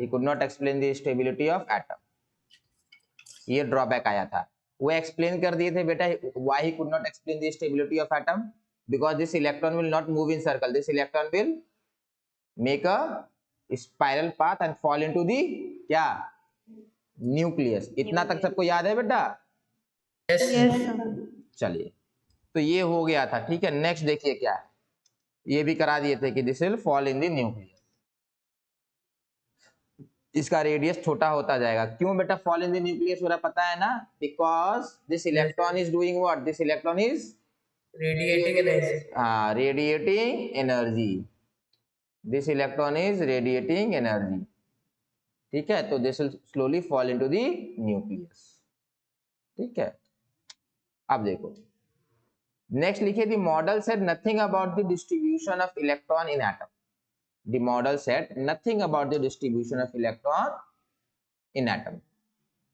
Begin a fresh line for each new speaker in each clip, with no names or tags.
he could not explain the stability of atom. ये drawback आया था, वो एक्सप्लेन कर दिए थे बेटा. why he could not explain the stability of atom? because this electron will not move in circle, this electron will make a spiral path and fall into the क्या nucleus. इतना तक सबको याद है बेटा? चलिए, तो ये हो गया था. ठीक है, नेक्स्ट देखिए क्या है. ये भी करा दिए थे कि this will fall in the nucleus. इसका रेडियस छोटा होता जाएगा. क्यों बेटा फॉल इन द न्यूक्लियस हो रहा पता है ना? Because this electron is doing what? This electron is
radiating energy.
Radiating energy. This electron is radiating energy. ठीक है, तो this will slowly fall into the nucleus. ठीक है, अब देखो नेक्स्ट लिखिए. The model said nothing about the distribution of electron in atom. The model said nothing about the distribution of electron in atom.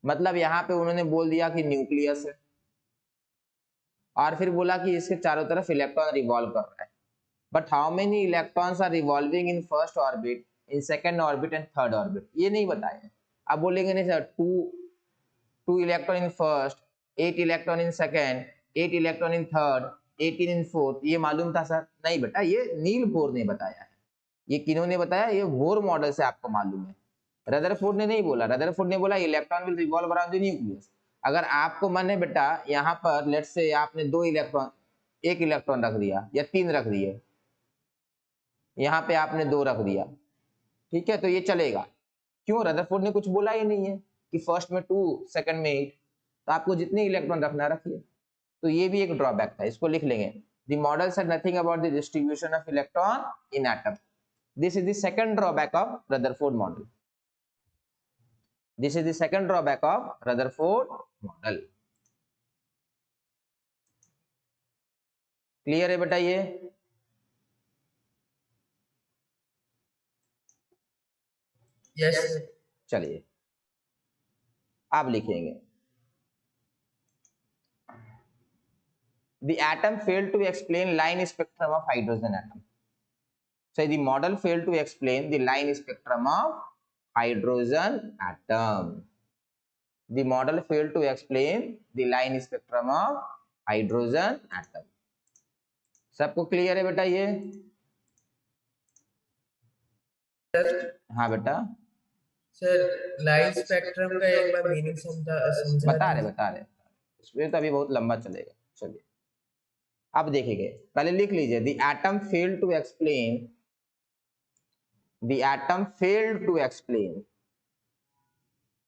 मतलब यहाँ पे उन्होंने बोल दिया कि न्यूक्लियस है और फिर बोला कि इसके चारों तरफ इलेक्ट्रॉन रिवॉल्व कर रहा है. But how many electrons are revolving in first orbit, in second orbit and third orbit, ये नहीं बताया. अब बोलेंगे नहीं sir, two electron in first, 8 electron in second, 8 electron in third, 18 in fourth, ये मालूम था सर? नहीं बेटा, ये नील बोर ने बताया है. ये किन्होंने बताया? ये बोर मॉडल से आपको मालूम है. रदरफोर्ड ने नहीं बोला. रदरफोर्ड ने बोला electron will revolve around the nucleus. अगर आपको मन है बेटा, यहाँ पर लेट्स से आपने 2 इलेक्ट्रॉन, 1 इलेक्ट्रॉन रख दिया या 3 रख दिए, यहाँ पे आपने 2 रख दिया. ठीक है, तो ये चलेगा. क्यों? रदरफोर्ड ने कुछ बोला ही नहीं है कि फर्स्ट में 2 सेकंड में 8. तो आपको जितने इलेक्ट्रॉन रखना रखिए. तो ये भी एक ड्रॉबैक था, इसको लिख लेंगे. The model said nothing about the distribution of electron in atom. This is the second drawback of Rutherford model. This is the second drawback of Rutherford model. Clear है बेटा ये?
Yes.
चलिए आप लिखेंगे. The atom failed to explain line spectrum of hydrogen atom. So the model failed to explain the line spectrum of hydrogen atom. The model failed to explain the line spectrum of hydrogen atom. सबको clear है बेटा ये?
Sir.
हाँ बेटा.
Sir line spectrum का एक बार meaning समझा
बता रहे. इसमें तो अभी बहुत लंबा चलेगा. चलिए अब देखेंगे. पहले लिख लीजिए. The atom failed to explain. The atom failed to explain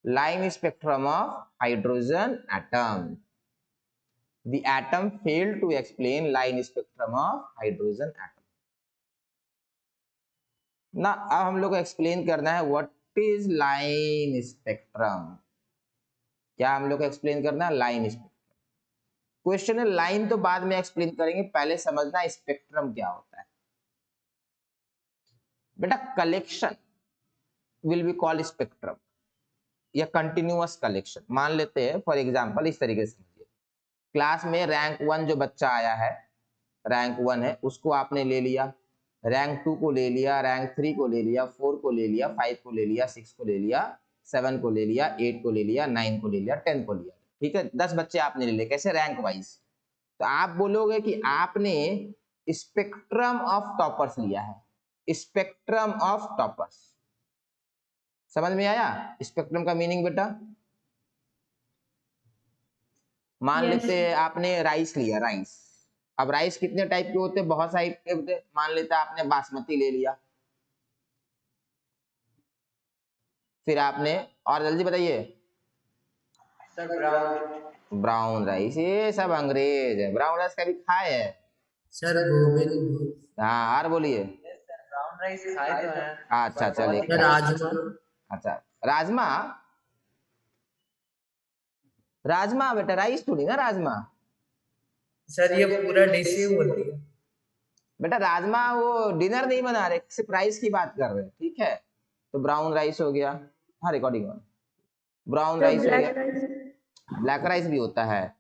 line spectrum of hydrogen atom. The atom failed to explain line spectrum of hydrogen atom. ना अब हम लोग को एक्सप्लेन करना है व्हाट इज लाइन स्पेक्ट्रम. क्या हम लोग को एक्सप्लेन करना है? Line spectrum. क्वेश्चन है लाइन तो बाद में एक्सप्लेन करेंगे, पहले समझना स्पेक्ट्रम क्या होता है. बेटा collection will be called spectrum या कंटिन्यूअस कलेक्शन. मान लेते हैं फॉर एग्जांपल इस तरीके से समझिए. क्लास में रैंक 1 जो बच्चा आया है, रैंक 1 है, उसको आपने ले लिया. रैंक 2 को ले लिया, रैंक 3 को ले लिया, 4 को ले लिया, 5 को ले लिया, 6 को ले लिया, 7 को ले लिया, 8 को ले लिया, 9 को ले लिया, 10 को लिया. ठीक है, 10 बच्चे आपने ले लिए. कैसे? Rank wise. तो आप बोलोगे कि आपने स्पेक्ट्रम ऑफ टॉपर्स लिया है. स्पेक्ट्रम ऑफ टॉपर्स समझ में आया? स्पेक्ट्रम का मीनिंग बेटा? मान लेते हैं आपने राइस लिया. राइस, अब राइस कितने टाइप के होते हैं? बहुत सारे टाइप होते हैं. मान लेते हैं आपने बासमती ले लिया, फिर आपने और जल्दी बताइए. Brown rice. ये सब अंग्रेज है. ब्राउन राइस कभी खाए है?
सर गोविंद.
हाँ और बोलिए.
ब्राउन राइस खाए तो हैं.
अच्छा चलिए.
राजमा.
अच्छा राजमा. राजमा बेटा राइस थोड़ी ना. राजमा
सर ये पूरा डिश ही बोलती है
बेटा. राजमा वो डिनर नहीं बना रहे, सिर्फ राइस की बात कर रहे हैं. ठीक है, तो ब्राउन राइस हो गया. हाँ रिकॉर्डिंग में ब्राउन राइस हो गया. ब्लैक राइस भी होता है.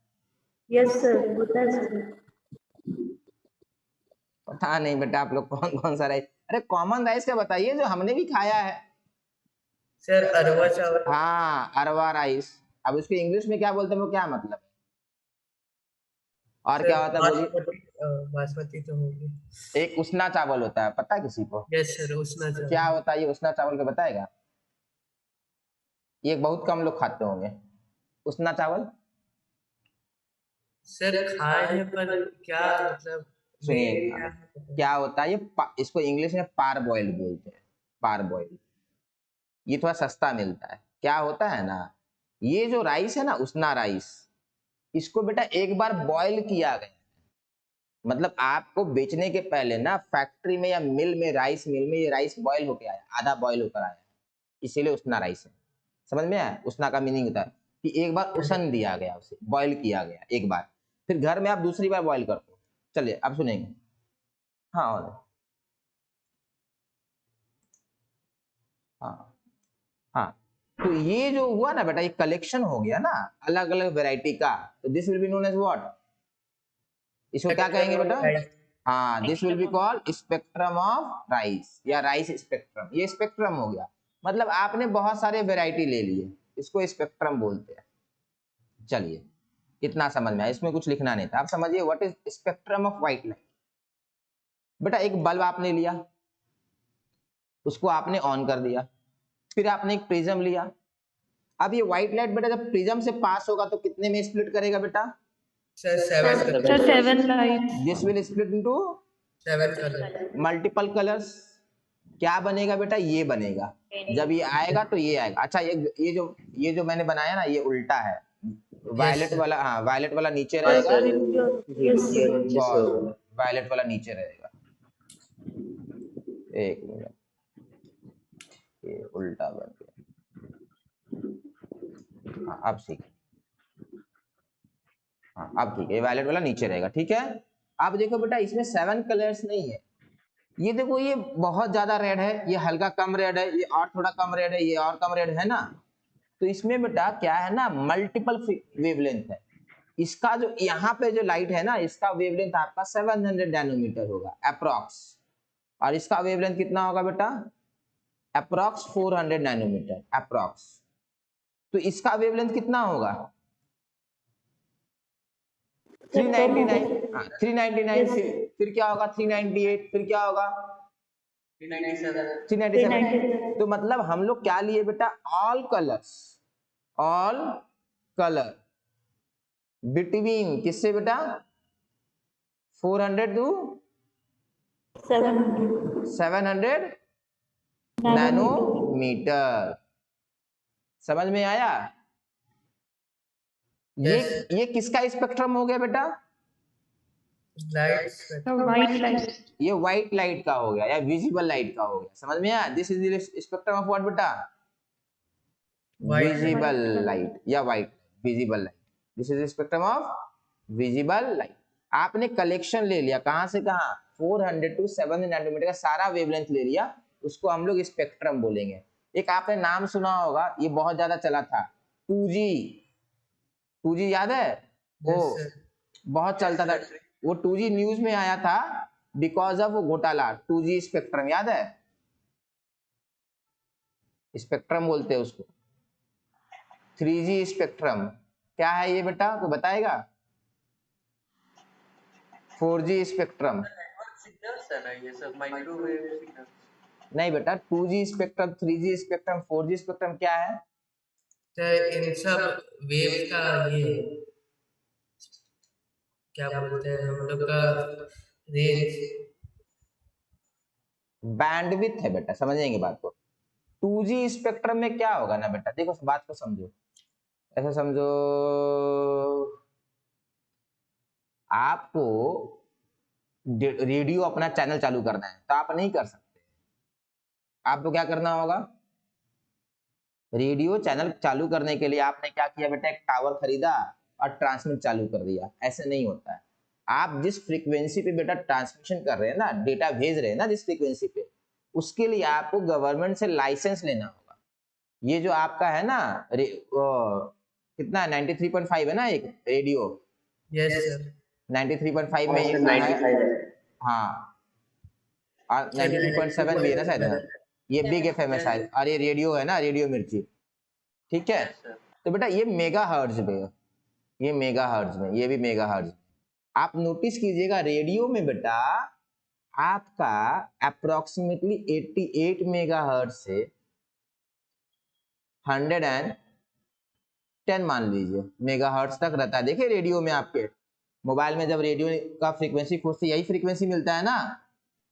यस सर होता है सर.
पता नहीं बेटा आप लोग कौन कौन सा राइस. अरे कॉमन राइस का बताइए जो हमने भी खाया है.
सर अरवा चावल।
हाँ, अरवा राइस। अब इसको इंग्लिश में क्या बोलते हैं, वो क्या मतलब है, और
सर
क्या होता है बोलिए।
बासमती तो होगी।
एक उसना चावल होता है, पता है किसी को
यस सर, उसना
क्या
चावल।
होता है ये उसना चावल, का बताएगा। ये बहुत कम लोग खाते होंगे उसना चावल।
सर खाए हैं पर क्या मतलब
सुनिए,
मेरे क्या पता।
क्या होता है ये इसको इंग्लिश में पार बॉइल्ड बोलते हैं, पार बॉइल्ड। ये थोड़ा सस्ता मिलता है। क्या होता है ना, ये जो राइस है ना, उसना राइस, इसको बेटा एक बार बॉईल किया गया, मतलब आपको बेचने के पहले ना फैक्ट्री में या मिल में, राइस मिल में ये राइस बॉईल होके आया, आधा बॉईल होकर आया, इसीलिए उसना राइस है। समझ में आया, उसना का मीनिंग होता है कि एक बार उसन दिया गया, उसे बॉईल किया गया एक बार, फिर घर में आप दूसरी बार बॉईल करते हो। चलिए अब सुनेंगे। हाँ हाँ हाँ, तो ये जो हुआ ना बेटा, ये कलेक्शन हो गया ना अलग अलग वैरायटी का, तो this will be known as what, इसको क्या कहेंगे बेटा। हाँ, this will be called spectrum of rays या राइस स्पेक्ट्रम। ये स्पेक्ट्रम हो गया, मतलब आपने बहुत सारे वैरायटी ले लिए, इसको स्पेक्ट्रम बोलते हैं। चलिए, इतना समझ में आया, इसमें कुछ लिखना नहीं था। आप समझिए what is spectrum of white light. बेटा एक बल्ब आपने लिया, उसको आपने ऑन कर दिया, फिर आपने एक प्रिज्म लिया। अब ये व्हाइट लाइट बेटा जब प्रिज्म से पास होगा तो कितने में स्प्लिट करेगा बेटा।
Sir 7
Sir,
colour.
7 lights.
This will split into
7 colour.
Multiple colours. क्या बनेगा बेटा, ये बनेगा। जब ये आएगा तो ये आएगा। अच्छा, ये जो मैंने बनाया ना, ये उल्टा है।
Yes
violet
sir.
वाला, हाँ वायलेट वाला नीचे
Sir,
रहेगा,
yes, sir.
बहुत वायलेट वाला नीचे रहेगा। एक मिनट, ये उल्टा बन गया। हाँ अब ठीक, हाँ अब ठीक है, ये वायलेट वाला नीचे रहेगा, ठीक है। अब देखो बेटा, इसमें 7 कलर्स नहीं है। ये देखो, ये बहुत ज्यादा रेड है, ये हल्का कम रेड है, ये और थोड़ा कम रेड है, ये और कम रेड है ना। तो इसमें बेटा क्या है ना, मल्टीपल वेवलेंथ है। इसका जो यहाँ पे जो लाइट है ना, इसका वेवलेंथ आपका 700 नैनोमीटर होगा अप्रोक्स, और इसका वेवलेंथ कितना होगा बेटा, अप्रोक्स 400 नैनोमीटर अप्रोक्स। तो इसका वेवलेंथ कितना होगा, 399। हाँ 399, फिर क्या होगा 398, फिर क्या होगा 397। तो मतलब हम लोग क्या लिए बेटा, all colours, all colour between किससे बेटा, 400 टू
700.
700 नैनोमीटर। समझ में आया।
यस
ये किसका स्पेक्ट्रम हो गया बेटा,
लाइट्स।
White light.
ये व्हाइट लाइट का हो गया या विजिबल लाइट का हो गया। समझ में आया, this is the spectrum of what बेटा, विजिबल लाइट या white visible light. This is spectrum of visible light. आपने कलेक्शन ले लिया, कहां से कहां, 400 टू 700 नैनोमीटर का सारा वेवलेंथ ले लिया, उसको हम लोग स्पेक्ट्रम बोलेंगे। एक आपने नाम सुना होगा, ये बहुत ज्यादा चला था, 2G। 2G याद है वो,
यस सर।
बहुत चलता था वो। 2G न्यूज में आया था बिकॉज ऑफ वो घोटाला। 2G स्पेक्ट्रम याद है, स्पेक्ट्रम बोलते हैं उसको। 3G स्पेक्ट्रम क्या है ये बेटा, कोई बताएगा। 4G स्पेक्ट्रम
सिग्नल्स है ना ये सब, माइक्रोवेव सिग्नल।
नहीं बेटा, 2G spectrum, 3G spectrum, 4G spectrum क्या है।
सर इन सब वेव का ये क्या बोलते हैं हम लोग का रेंज।
बैंडविड्थ है बेटा, समझेंगे बात को। 2G स्पेक्ट्रम में क्या होगा ना बेटा, देखो बात को समझो, ऐसा समझो, आपको रेडियो अपना चैनल चालू करना है तो आप नहीं कर सकते। आपको क्या करना होगा, रेडियो चैनल चालू करने के लिए आपने क्या किया बेटा, एक टावर खरीदा और ट्रांसमिट चालू कर दिया। ऐसे नहीं होता है। आप जिस फ्रीक्वेंसी पे बेटा ट्रांसमिशन कर रहे हैं ना, डेटा भेज रहे हैं ना जिस फ्रीक्वेंसी पे, उसके लिए आपको गवर्नमेंट से लाइसेंस लेना होगा। ये जो आपका है ना कितना 93.5 है ना एक रेडियो,
यस सर।
93.5 में ये है, हाँ, और 93.7 भी है ना शायद। ये बिग एफएम है शायद, और ये रेडियो है ना, रेडियो मिर्ची, ठीक है। तो बेटा ये मेगा हर्ट्ज में है, ये मेगा हर्ट्ज में, ये भी मेगा हर्ट्ज। आप नोटिस कीजिएगा रेडियो में बेटा आपका अप्रोक्सीमेटली 88 मेगा हर्ट्ज से 110 मान लीजिए मेगा हर्ट्ज तक रहता है। देखिए रेडियो में आपके मोबाइल में जब रेडियो का फ्रीक्वेंसी खोजते यही फ्रीक्वेंसी मिलता है ना।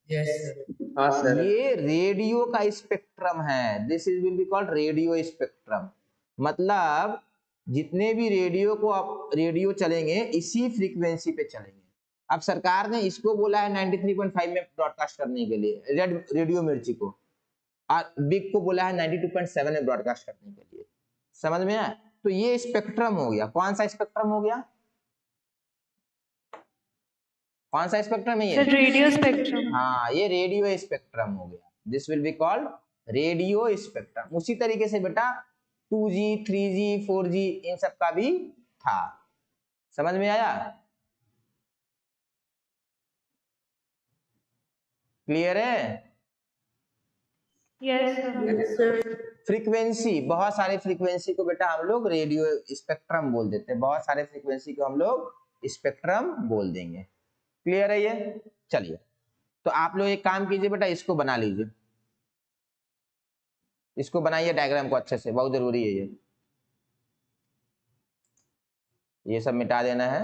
Yes sir.
हाँ सर।
ये रेडियो का स्पेक्ट्रम है, this is will be called radio spectrum. मतलब जितने भी रेडियो को आप रेडियो चलेंगे इसी फ्रीक्वेंसी पे चलेंगे। अब सरकार ने इसको बोला है 93.5 में ब्रॉडकास्ट करने के लिए, रेड रेडियो मिर्ची को, और बिग को बोला है 92.7 में ब्रॉडकास्ट करने के लिए। समझ में आया? तो ये स्पेक्ट्रम हो गया। कौन सा स्पेक्ट्रम हो गया? कौन सा स्पेक्ट्रम है ये?
Sir radio spectrum.
हाँ ये रेडियो स्पेक्ट्रम हो गया। This will be called radio spectrum. उसी तरीके से बेटा 2G 3G 4G इन सब का भी था। समझ में आया? क्लियर है?
Yes sir.
फ्रीक्वेंसी, बहुत सारे फ्रीक्वेंसी को बेटा हम लोग रेडियो स्पेक्ट्रम बोल देते हैं, बहुत सारे फ्रीक्वेंसी को हम लोग स्पेक्ट्रम बोल देंगे। क्लियर है ये? चलिए तो आप लोग एक काम कीजिए बेटा, इसको बना लीजिए, इसको बनाइए डायग्राम को अच्छे से, बहुत जरूरी है ये सब मिटा देना है,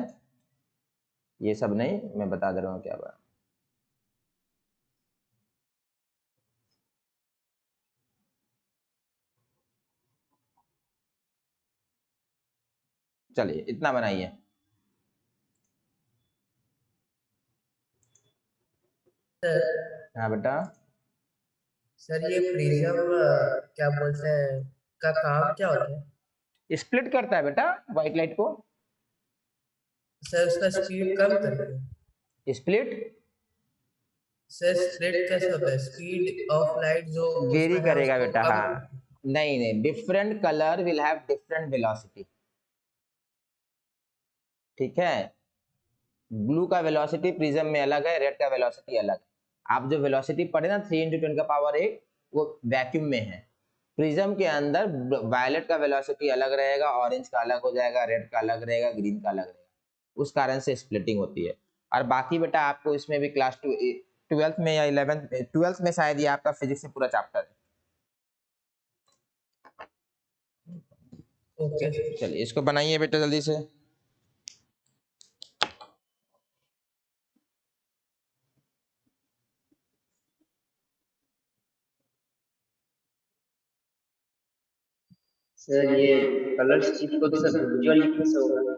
ये सब नहीं, मैं बता दे रहा हूँ क्या बात। चलिए इतना बनाइए।
सर
हाँ बेटा,
सर ये प्रिज्म क्या बोलते हैं का काम क्या होता है?
स्प्लिट करता है बेटा व्हाइट लाइट को।
सर उसका स्पीड कम करते हैं।
स्प्लिट
सर स्प्लिट कैसे होता है? स्पीड ऑफ लाइट जो
वेरी
उसमें है
करेगा
उसको
बेटा।
कम।
हाँ नहीं नहीं, different colour will have different velocity, ठीक है। ब्लू का वेलोसिटी प्रिज्म में अलग है, रेड का वेलोसिटी अलग है। आप जो वेलोसिटी पढ़े ना 3 × 10⁸ वो वैक्यूम में है। प्रिज्म के अंदर वायलेट का वेलोसिटी अलग रहेगा, ऑरेंज का अलग हो जाएगा, रेड का अलग रहेगा, ग्रीन का अलग रहेगा, उस कारण से स्प्लिटिंग होती है। और बाकी बेटा आपको इसमें भी क्लास 12th में या 12th में शायद ये आपका फिजिक्स में पूरा चैप्टर है।
ओके
चलिए इसको बनाइए बेटा जल्दी से।
सर ये कलर स्टिप को तो सर विजुअल लिखने से होगा।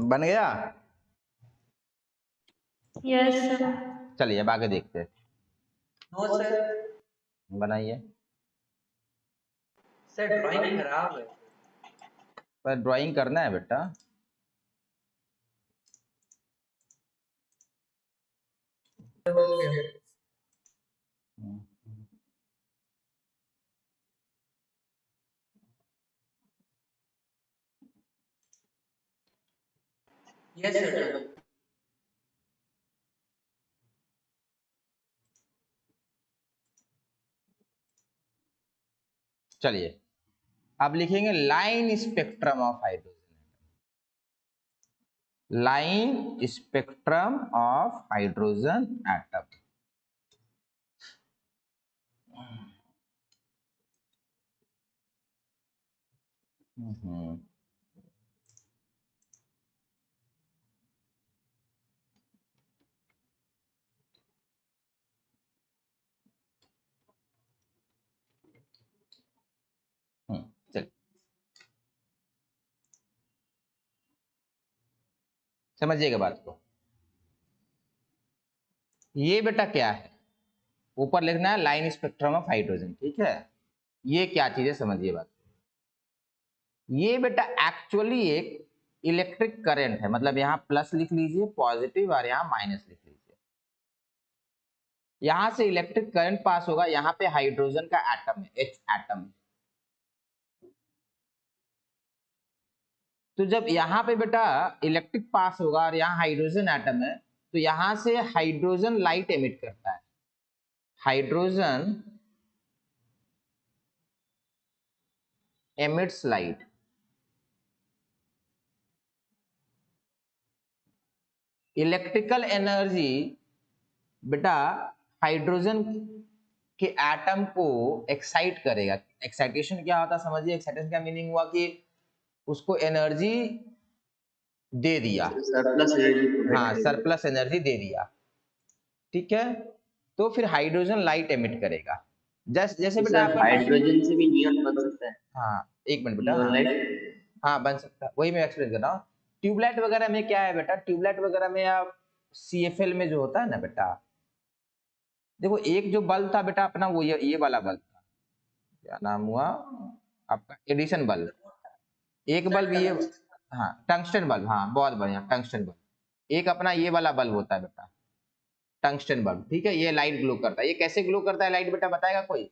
बन गया?
Yes, sir.
चलिए अब आगे देखते हैं।
नो सर,
बनाइए।
सर ड्राइंग खराब है।
पर ड्राइंग करना है बेटा।
हो गया। Yes sir.
चलिए अब लिखेंगे line spectrum of hydrogen. Line spectrum of hydrogen atom. चलिए समझिएगा बात को। ये बेटा क्या है, ऊपर लिखना है लाइन स्पेक्ट्रम ऑफ हाइड्रोजन, ठीक है। ये क्या चीज है समझिए बात। ये बेटा एक्चुअली एक इलेक्ट्रिक करंट है, मतलब यहाँ प्लस लिख लीजिए पॉजिटिव और यहाँ माइनस लिख लीजिए। यहां से इलेक्ट्रिक करंट पास होगा, यहाँ पे हाइड्रोजन का एटम है, H एटम है। तो जब यहाँ पे बेटा इलेक्ट्रिक पास होगा और यहाँ हाइड्रोजन एटम है, तो यहां से हाइड्रोजन लाइट एमिट करता है। Hydrogen emits light. Electrical energy बेटा हाइड्रोजन के एटम को एक्साइट करेगा। एक्साइटेशन क्या होता है समझिए। एक्साइटेशन का मीनिंग हुआ कि उसको एनर्जी दे दिया।
Surplus energy.
हाँ, सरप्लस एनर्जी दे दिया, ठीक है। तो फिर हाइड्रोजन लाइट एमिट करेगा। जैसे बेटा
सर हाइड्रोजन से भी नियॉन बन सकता है।
हाँ एक मिनट बेटा।
Neon light.
हाँ बन सकता है, वही मैं एक्सप्लेन कर रहा हूँ। ट्यूबलाइट वगैरह में क्या है बेटा, ट्यूबलाइट वगैरह में या CFL में जो होता है ना बेटा, देखो एक जो बल्ब था बेटा अपना, वो ये वाला बल्ब था, क्या नाम हुआ आपका, एडिशन बल्ब। एक बल्ब ये, हाँ टंगस्टन बल्ब, हाँ बहुत बढ़िया टंगस्टन बल्ब। एक अपना ये वाला बल्ब होता है बेटा, टंगस्टन बल्ब, ठीक है। ये लाइट ग्लो करता है। ये कैसे ग्लो करता है लाइट बेटा, बताएगा कोई?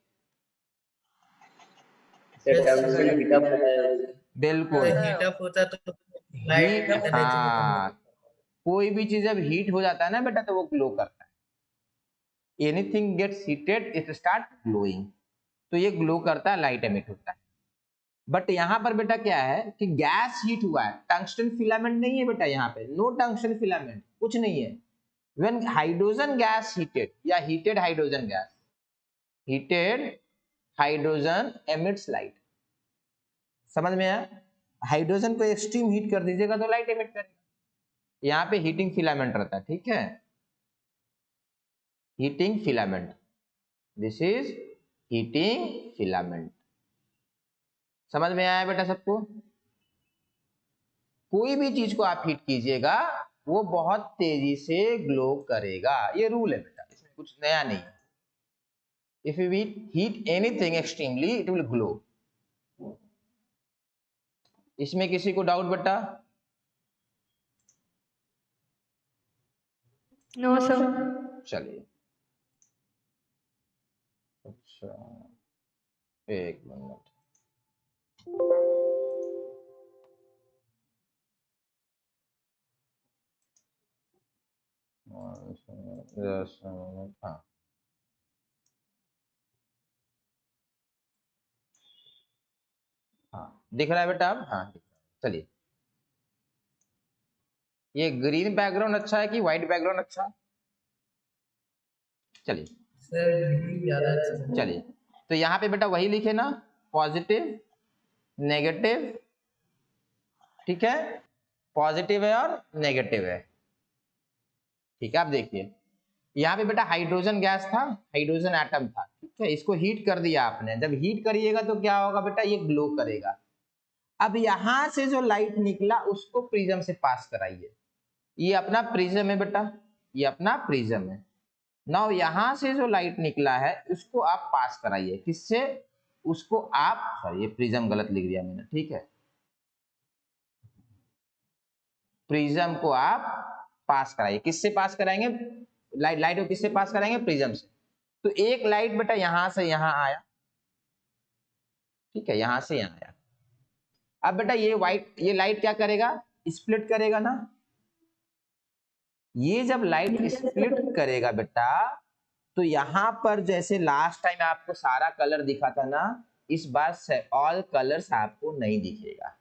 सर टंगस्टन हीट अप होता है।
बिल्कुल,
हीट अप होता तो लाइट एनर्जी खत्म हो
हाँ कोई भी चीज जब हीट हो जाता है ना बेटा तो वो ग्लो करता है। Anything gets heated it start glowing. तो ये ग्लो करता है, लाइट एमिट होता है। बट यहाँ पर बेटा क्या है कि गैस हीट हुआ है, टंगस्टन फिलामेंट नहीं है बेटा, यहाँ पे नो टंगस्टन फिलामेंट, कुछ नहीं है। व्हेन हाइड्रोजन गैस हीटेड या heated hydrogen gas, heated hydrogen emits light. समझ में आया? हाइड्रोजन को एक्सट्रीम हीट कर दीजिएगा तो लाइट एमिट करेगा। यहाँ पे हीटिंग फिलामेंट रहता है, ठीक है, heating filament. This is heating filament. समझ में आया बेटा सबको? कोई भी चीज को आप हीट कीजिएगा वो बहुत तेजी से ग्लो करेगा, ये रूल है बेटा, इसमें कुछ नया नहीं है। If you heat anything extremely it will glow. इसमें किसी को डाउट बेटा?
No, sir.
चलिए अच्छा एक मिनट। हाँ हाँ दिख रहा है बेटा अब? हाँ चलिए, ये ग्रीन बैकग्राउंड अच्छा है कि व्हाइट बैकग्राउंड अच्छा है? चलिए
सर ग्रीन ज्यादा अच्छा है।
चलिए, तो यहाँ पे बेटा वही लिखे ना, पॉजिटिव नेगेटिव ठीक है, पॉजिटिव है और नेगेटिव है। ठीक है, आप देखिए यहाँ पे बेटा हाइड्रोजन गैस था, हाइड्रोजन एटम था, ठीक है, इसको हीट कर दिया आपने। जब हीट करिएगा तो क्या होगा बेटा, ये ग्लो करेगा। अब यहां से जो लाइट निकला उसको प्रिज्म से पास कराइए। ये अपना प्रिज्म है बेटा, ये अपना प्रिज्म है। नाउ यहां से जो लाइट निकला है उसको आप पास कराइए, किससे, उसको आप, सॉरी ये प्रिज्म गलत लिख दिया मैंने, ठीक है, प्रिज्म को आप पास कराइए। किससे पास कराएंगे, लाइट को किससे पास कराएंगे, प्रिज्म से। तो एक लाइट बेटा यहां से यहां आया, ठीक है, यहां से यहां आया। अब बेटा ये लाइट क्या करेगा, स्प्लिट करेगा ना। ये जब लाइट स्प्लिट करेगा बेटा, तो यहां पर जैसे लास्ट टाइम आपको सारा कलर दिखा था ना, इस बार से ऑल कलर्स आपको नहीं दिखेगा।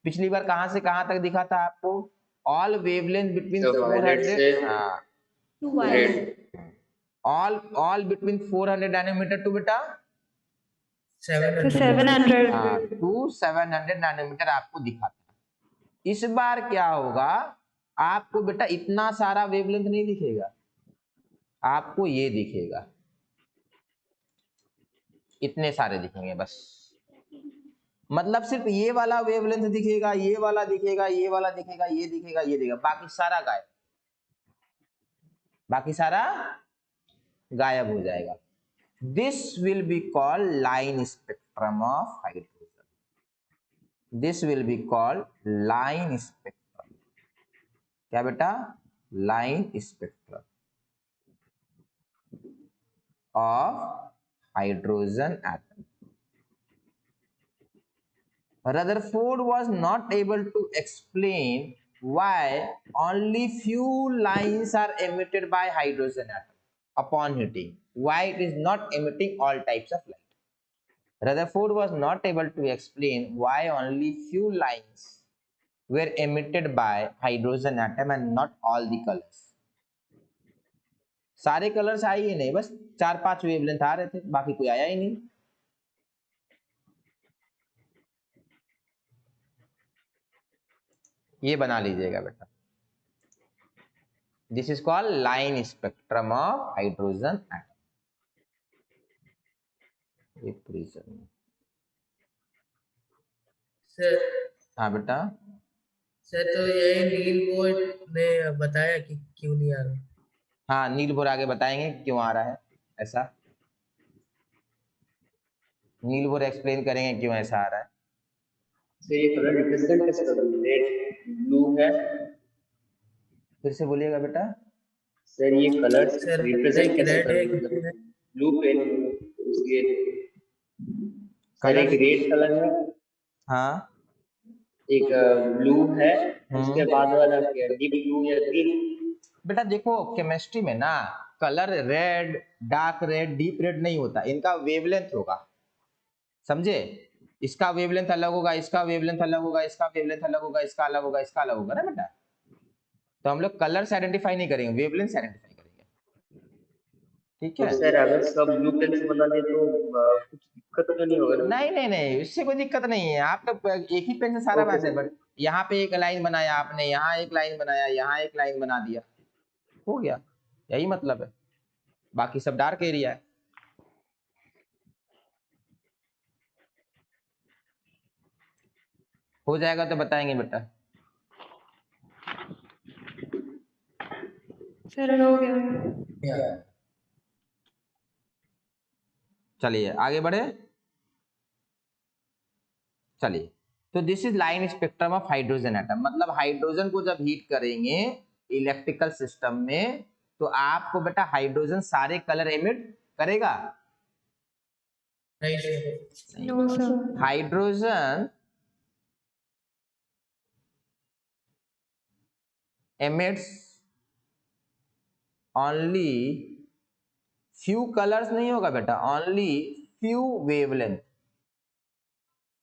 पिछली बार कहां से कहां तक दिखा था आपको, ऑल वेवलेंथ बिटवीन
तो वायलेट
400,
से
हाँ,
red,
all between 400 nanometer to बेटा
700
टू 700 नैनोमीटर आपको दिखा था। इस बार क्या होगा, आपको बेटा इतना सारा वेवलेंथ नहीं दिखेगा, आपको ये दिखेगा, इतने सारे दिखेंगे बस। मतलब सिर्फ ये वाला वेवलेंथ दिखेगा, ये वाला दिखेगा, ये वाला दिखेगा, ये दिखेगा, ये दिखेगा, बाकी सारा गायब, बाकी सारा गायब हो जाएगा। This will be called line spectrum of hydrogen, this will be called line spectrum. क्या बेटा, line spectrum of hydrogen atom. Rutherford was not able to explain why only few lines are emitted by hydrogen atom upon heating, why it is not emitting all types of light. Rutherford was not able to explain why only few lines were emitted by hydrogen atom and not all the colors. सारे colours आए ही नहीं, बस 4-5 wavelength आ रहे थे, बाकी कोई आया ही नहीं। ये बना लीजिएगा बेटा, this is called line spectrum of hydrogen atom.
Sir
हाँ बेटा,
सर तो यही नील बोर्ड ने बताया कि क्यों नहीं आ रहा।
हाँ नील बोर आगे बताएंगे क्यों आ रहा है ऐसा, नील बोर एक्सप्लेन करेंगे क्यों ऐसा आ रहा है।
से ये कलर रिप्रेजेंट कैसे कर, रेड ब्लू है,
फिर से बोलिएगा बेटा।
सर ये कलर
सर
रिप्रेजेंट
एक
कैसे
रेड
कर,
है, एक
मतलब
blue है।
ब्लू पे उसके सर
कलर,
एक रेड कलर है,
हाँ
एक ब्लू है, उसके बाद वाला क्या, डीप ब्लू या ग्रीन।
बेटा देखो केमिस्ट्री में ना colour red, dark red, deep red नहीं होता, इनका वेवलेंथ होगा, समझे। इसका वेवलेंथ अलग होगा, इसका वेवलेंथ अलग होगा, इसका वेवलेंथ अलग होगा, इसका अलग होगा, इसका अलग होगा ना बेटा। तो हम लोग कलर्स आइडेंटिफाई नहीं करेंगे, वेवलेंथ आइडेंटिफाई करेंगे, ठीक
तो
है।
सर अगर सब ब्लू पेन से बना दे तो कुछ दिक्कत तो नहीं होगा ना?
नहीं नहीं नहीं, इससे कोई दिक्कत नहीं है, आप तो एक ही पेन से सारा
ओके
बना दे, बट यहाँ पे एक लाइन बनाया आपने, यहाँ एक लाइन बनाया, यहाँ एक लाइन बना दिया, हो गया, यही मतलब है, बाकी सब डार्क एरिया है। हो जाएगा तो बताएंगे बेटा।
सर हो गया।
चलिए आगे बढ़े, चलिए। तो this is line spectrum of hydrogen atom, मतलब हाइड्रोजन को जब हीट करेंगे इलेक्ट्रिकल सिस्टम में तो आपको बेटा हाइड्रोजन सारे कलर एमिट करेगा,
नहीं सर।
No sir.
Hydrogen emits only few colors नहीं होगा बेटा, only few wavelength,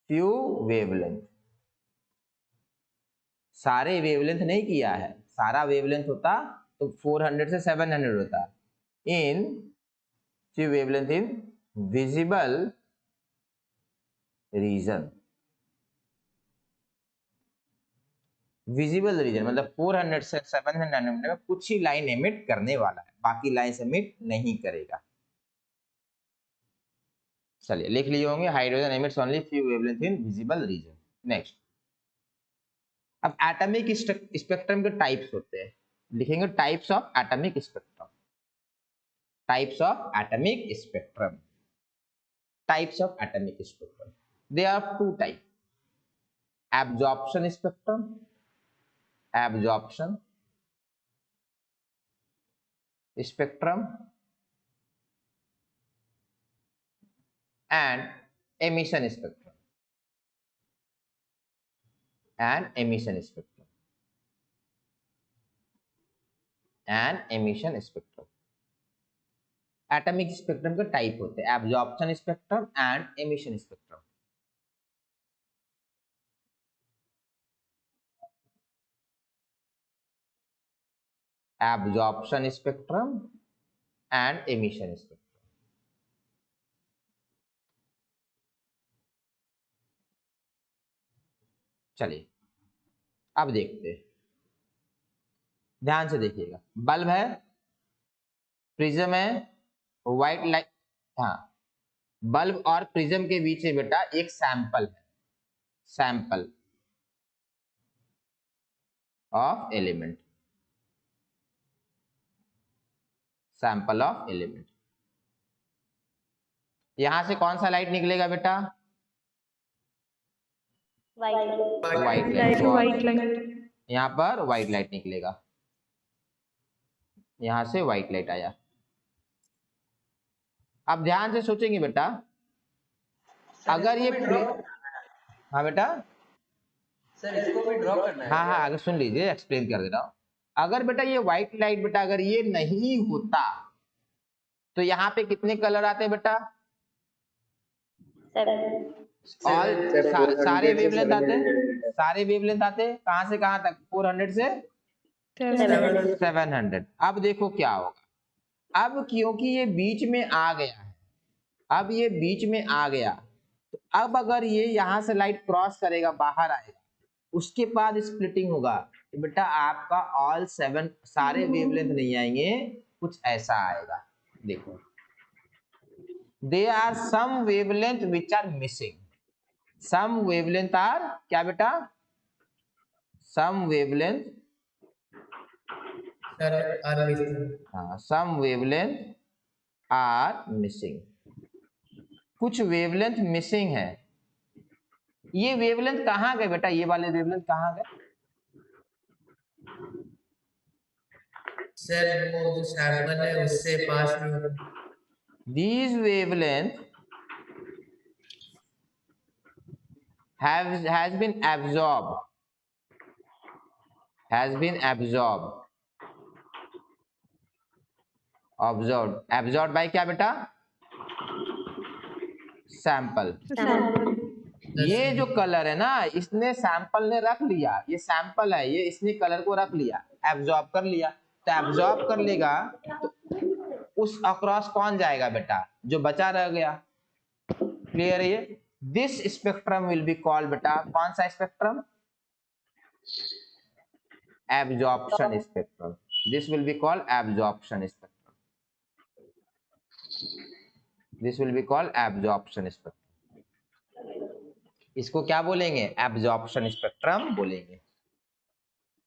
few wavelength, सारे वेवलेंथ नहीं किया है, सारा वेवलेंथ होता तो 400 से 700 होता, इन few wavelength in visible region, visible region मतलब 400 से 700 नैनोमीटर में कुछ ही लाइन एमिट करने वाला है, बाकी लाइन एमिट नहीं करेगा। चलिए लिख लिए होंगे, hydrogen emits only few wavelength in visible region. Next, अब एटॉमिक स्पेक्ट्रम के टाइप्स होते हैं, लिखेंगे types of atomic spectrum. Types of atomic spectrum, types of atomic spectrum, they are two type, absorption spectrum, absorption spectrum and emission spectrum, and emission spectrum, and emission spectrum। Atomic spectrum के type होते हैं absorption spectrum and emission spectrum. Absorption spectrum and emission spectrum. चलिए अब देखते हैं, ध्यान से देखिएगा। बल्ब है, प्रिज्म है, व्हाइट लाइट, हाँ, बल्ब और प्रिज्म के बीच में बेटा एक सैंपल है, sample of element, sample of element. यहां से कौन सा लाइट निकलेगा बेटा? White light.
White light.
यहाँ पर व्हाइट लाइट निकलेगा, यहां से व्हाइट लाइट आया। अब ध्यान से सोचेंगे बेटा, अगर ये हाँ बेटा,
सर इसको भी ड्रॉ करना है।
हाँ अगर सुन लीजिए, एक्सप्लेन कर दे रहा हूं। अगर बेटा ये व्हाइट लाइट बेटा अगर ये नहीं होता तो यहाँ पे कितने कलर आते बेटा? और सारे वेवलेंथ आते, सारे वेवलेंथ आते कहां से कहां तक? 400 से 700। अब देखो क्या होगा, अब क्योंकि ये बीच में आ गया है, अब ये बीच में आ गया, तो अब अगर ये यहां से लाइट क्रॉस करेगा, बाहर आएगा, उसके बाद स्प्लिटिंग होगा, तो बेटा आपका ऑल 7 सारे वेवलेंथ नहीं आएंगे, कुछ ऐसा आएगा। देखो, they are some wavelength which are missing, some wavelength are क्या बेटा? Some wavelength,
sir are missing.
हाँ, सम वेवलेंथ आर मिसिंग, कुछ वेवलेंथ मिसिंग है। ये वेवलेंथ कहाँ गए बेटा? ये वाले वेवलेंथ कहाँ गए?
सर वो जो सैंपल है उससे पास नहीं होता।
These wavelength has been absorbed, has been absorbed, absorbed by क्या बेटा? सैंपल। ये जो कलर है ना, इसने सैंपल ने रख लिया, ये सैंपल है, ये इसने कलर को रख लिया, एब्जॉर्ब कर लिया। तो एब्जॉर्ब कर लेगा तो उस अक्रॉस कौन जाएगा बेटा? जो बचा रह गया। क्लियर है ये? This spectrum will be called बेटा, कौन सा spectrum? Absorption spectrum. This will be called absorption spectrum, this will be called absorption spectrum. इसको क्या बोलेंगे? एब्जॉर्प्शन स्पेक्ट्रम बोलेंगे।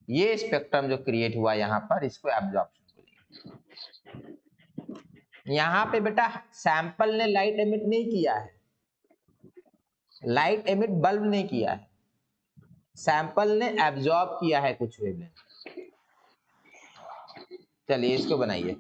ये स्पेक्ट्रम जो क्रिएट हुआ यहाँ पर, इसको एब्जॉर्प्शन बोलेंगे। यहाँ पे बेटा सैंपल ने लाइट एमिट नहीं किया है, लाइट एमिट बल्ब ने किया है, सैंपल ने एब्जॉर्ब किया है कुछ वेवलेंथ। चलिए इसको बनाइए।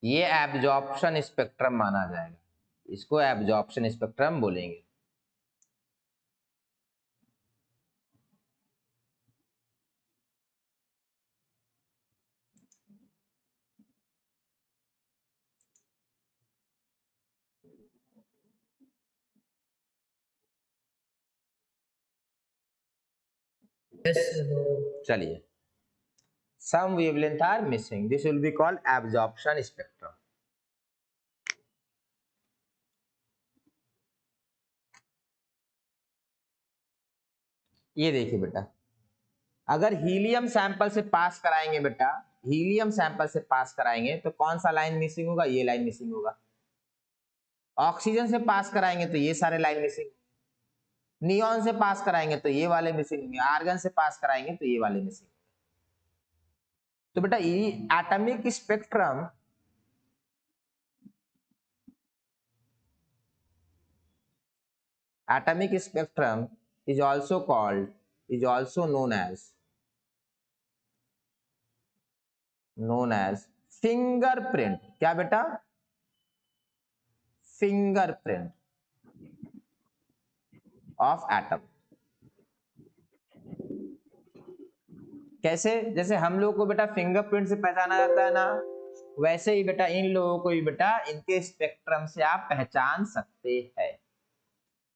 ये एब्जॉर्प्शन स्पेक्ट्रम माना जाएगा, इसको एब्जॉर्प्शन स्पेक्ट्रम बोलेंगे।
Yes, no.
चलिए, some wavelength are missing, this will be called absorption spectrum. ये देखिए बेटा, अगर हीलियम सैंपल से पास कराएंगे बेटा, हीलियम सैंपल से पास कराएंगे तो कौन सा लाइन मिसिंग होगा? ये लाइन मिसिंग होगा। ऑक्सीजन से पास कराएंगे तो ये सारे लाइन मिसिंग, नियॉन से पास कराएंगे तो ये वाले मिसिंग होंगे, आर्गन से पास कराएंगे तो ये वाले मिसिंग। तो बेटा ये atomic spectrum is also called, is also known as fingerprint. क्या बेटा? Fingerprint of atom. कैसे? जैसे हम लोग को बेटा फिंगरप्रिंट से पहचाना जाता है ना, वैसे ही बेटा इन लोगों को भी बेटा इनके स्पेक्ट्रम से आप पहचान सकते हैं।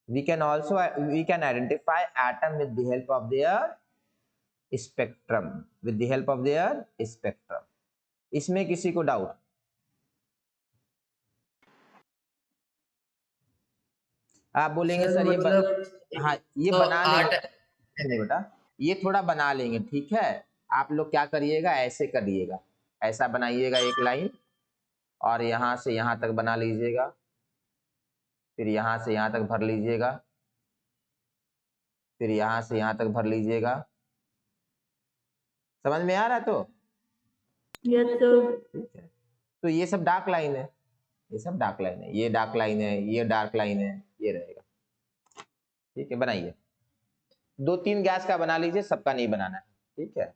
we can identify atom with the help of their spectrum, इसमें किसी को डाउट? आप बोलेंगे सर ये हाँ ये
तो
बना लेंगे नहीं बेटा, ये थोड़ा बना लेंगे, ठीक है। आप लोग क्या करिएगा, ऐसे करिएगा, ऐसा बनाइएगा एक लाइन और यहाँ से यहाँ तक बना लीजिएगा, फिर यहाँ से यहाँ तक भर लीजिएगा, फिर यहाँ से यहाँ तक भर लीजिएगा। समझ में आ रहा है? तो
यस सर।
ठीक है, तो ये सब डार्क लाइन है, ये सब डार्क लाइन है, ये डार्क लाइन है, ये डार्क लाइन है, ये रहेगा। ठीक है, बनाइए, 2-3 गैस का बना लीजिए, सबका नहीं बनाना है, ठीक है।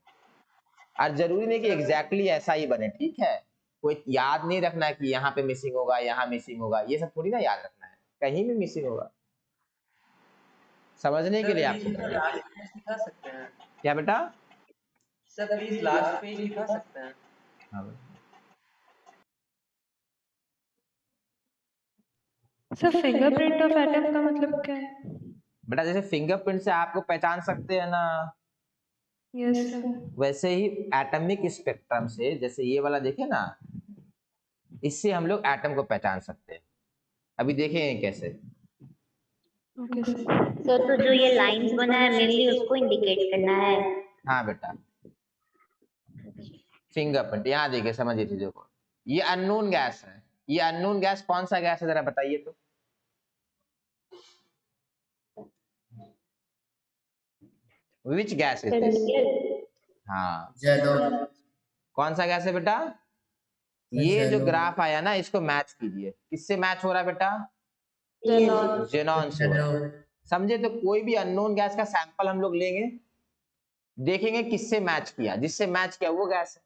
और जरूरी नहीं कि एग्जैक्टली ऐसा ही बने, ठीक है। कोई याद नहीं रखना है कि यहाँ पे मिसिंग होगा, यहाँ मिसिंग होगा, ये सब थोड़ी ना याद रखना है, कहीं भी मिसिंग होगा। समझने के लिए आपको
दिखा सकते हैं
क्या बेटा?
सर प्लीज लास्ट पेज दिखा सकते हैं?
हाँ
सर फिंगरप्रिंट ऑफ एटम का मतलब क्या है?
बेटा जैसे फिंगरप्रिंट से आपको पहचान सकते हैं ना,
यस सर।
वैसे ही एटॉमिक स्पेक्ट्रम से, जैसे ये वाला देखे ना, इससे हम लोग एटम को पहचान सकते हैं। अभी देखेंगे कैसे।
Okay sir.
सर तो जो ये लाइंस बना है मेनली उसको इंडिकेट करना है।
हाँ बेटा, फिंगरप्रिंट, यहाँ देखिए, समझिए चीजों को। ये अननोन गैस है, ये अननोन गैस कौन सा गैस है जरा बताइए तो। Which gas is this? हाँ,
ज़ेनॉन।
कौन सा गैस है बेटा? ये जो ग्राफ आया ना, इसको मैच कीजिए, किससे मैच हो रहा है बेटा? जेनॉन से हो रहा है। समझे? तो कोई भी अननोन गैस का सैंपल हम लोग लेंगे, देखेंगे किससे मैच किया, जिससे मैच किया वो गैस है,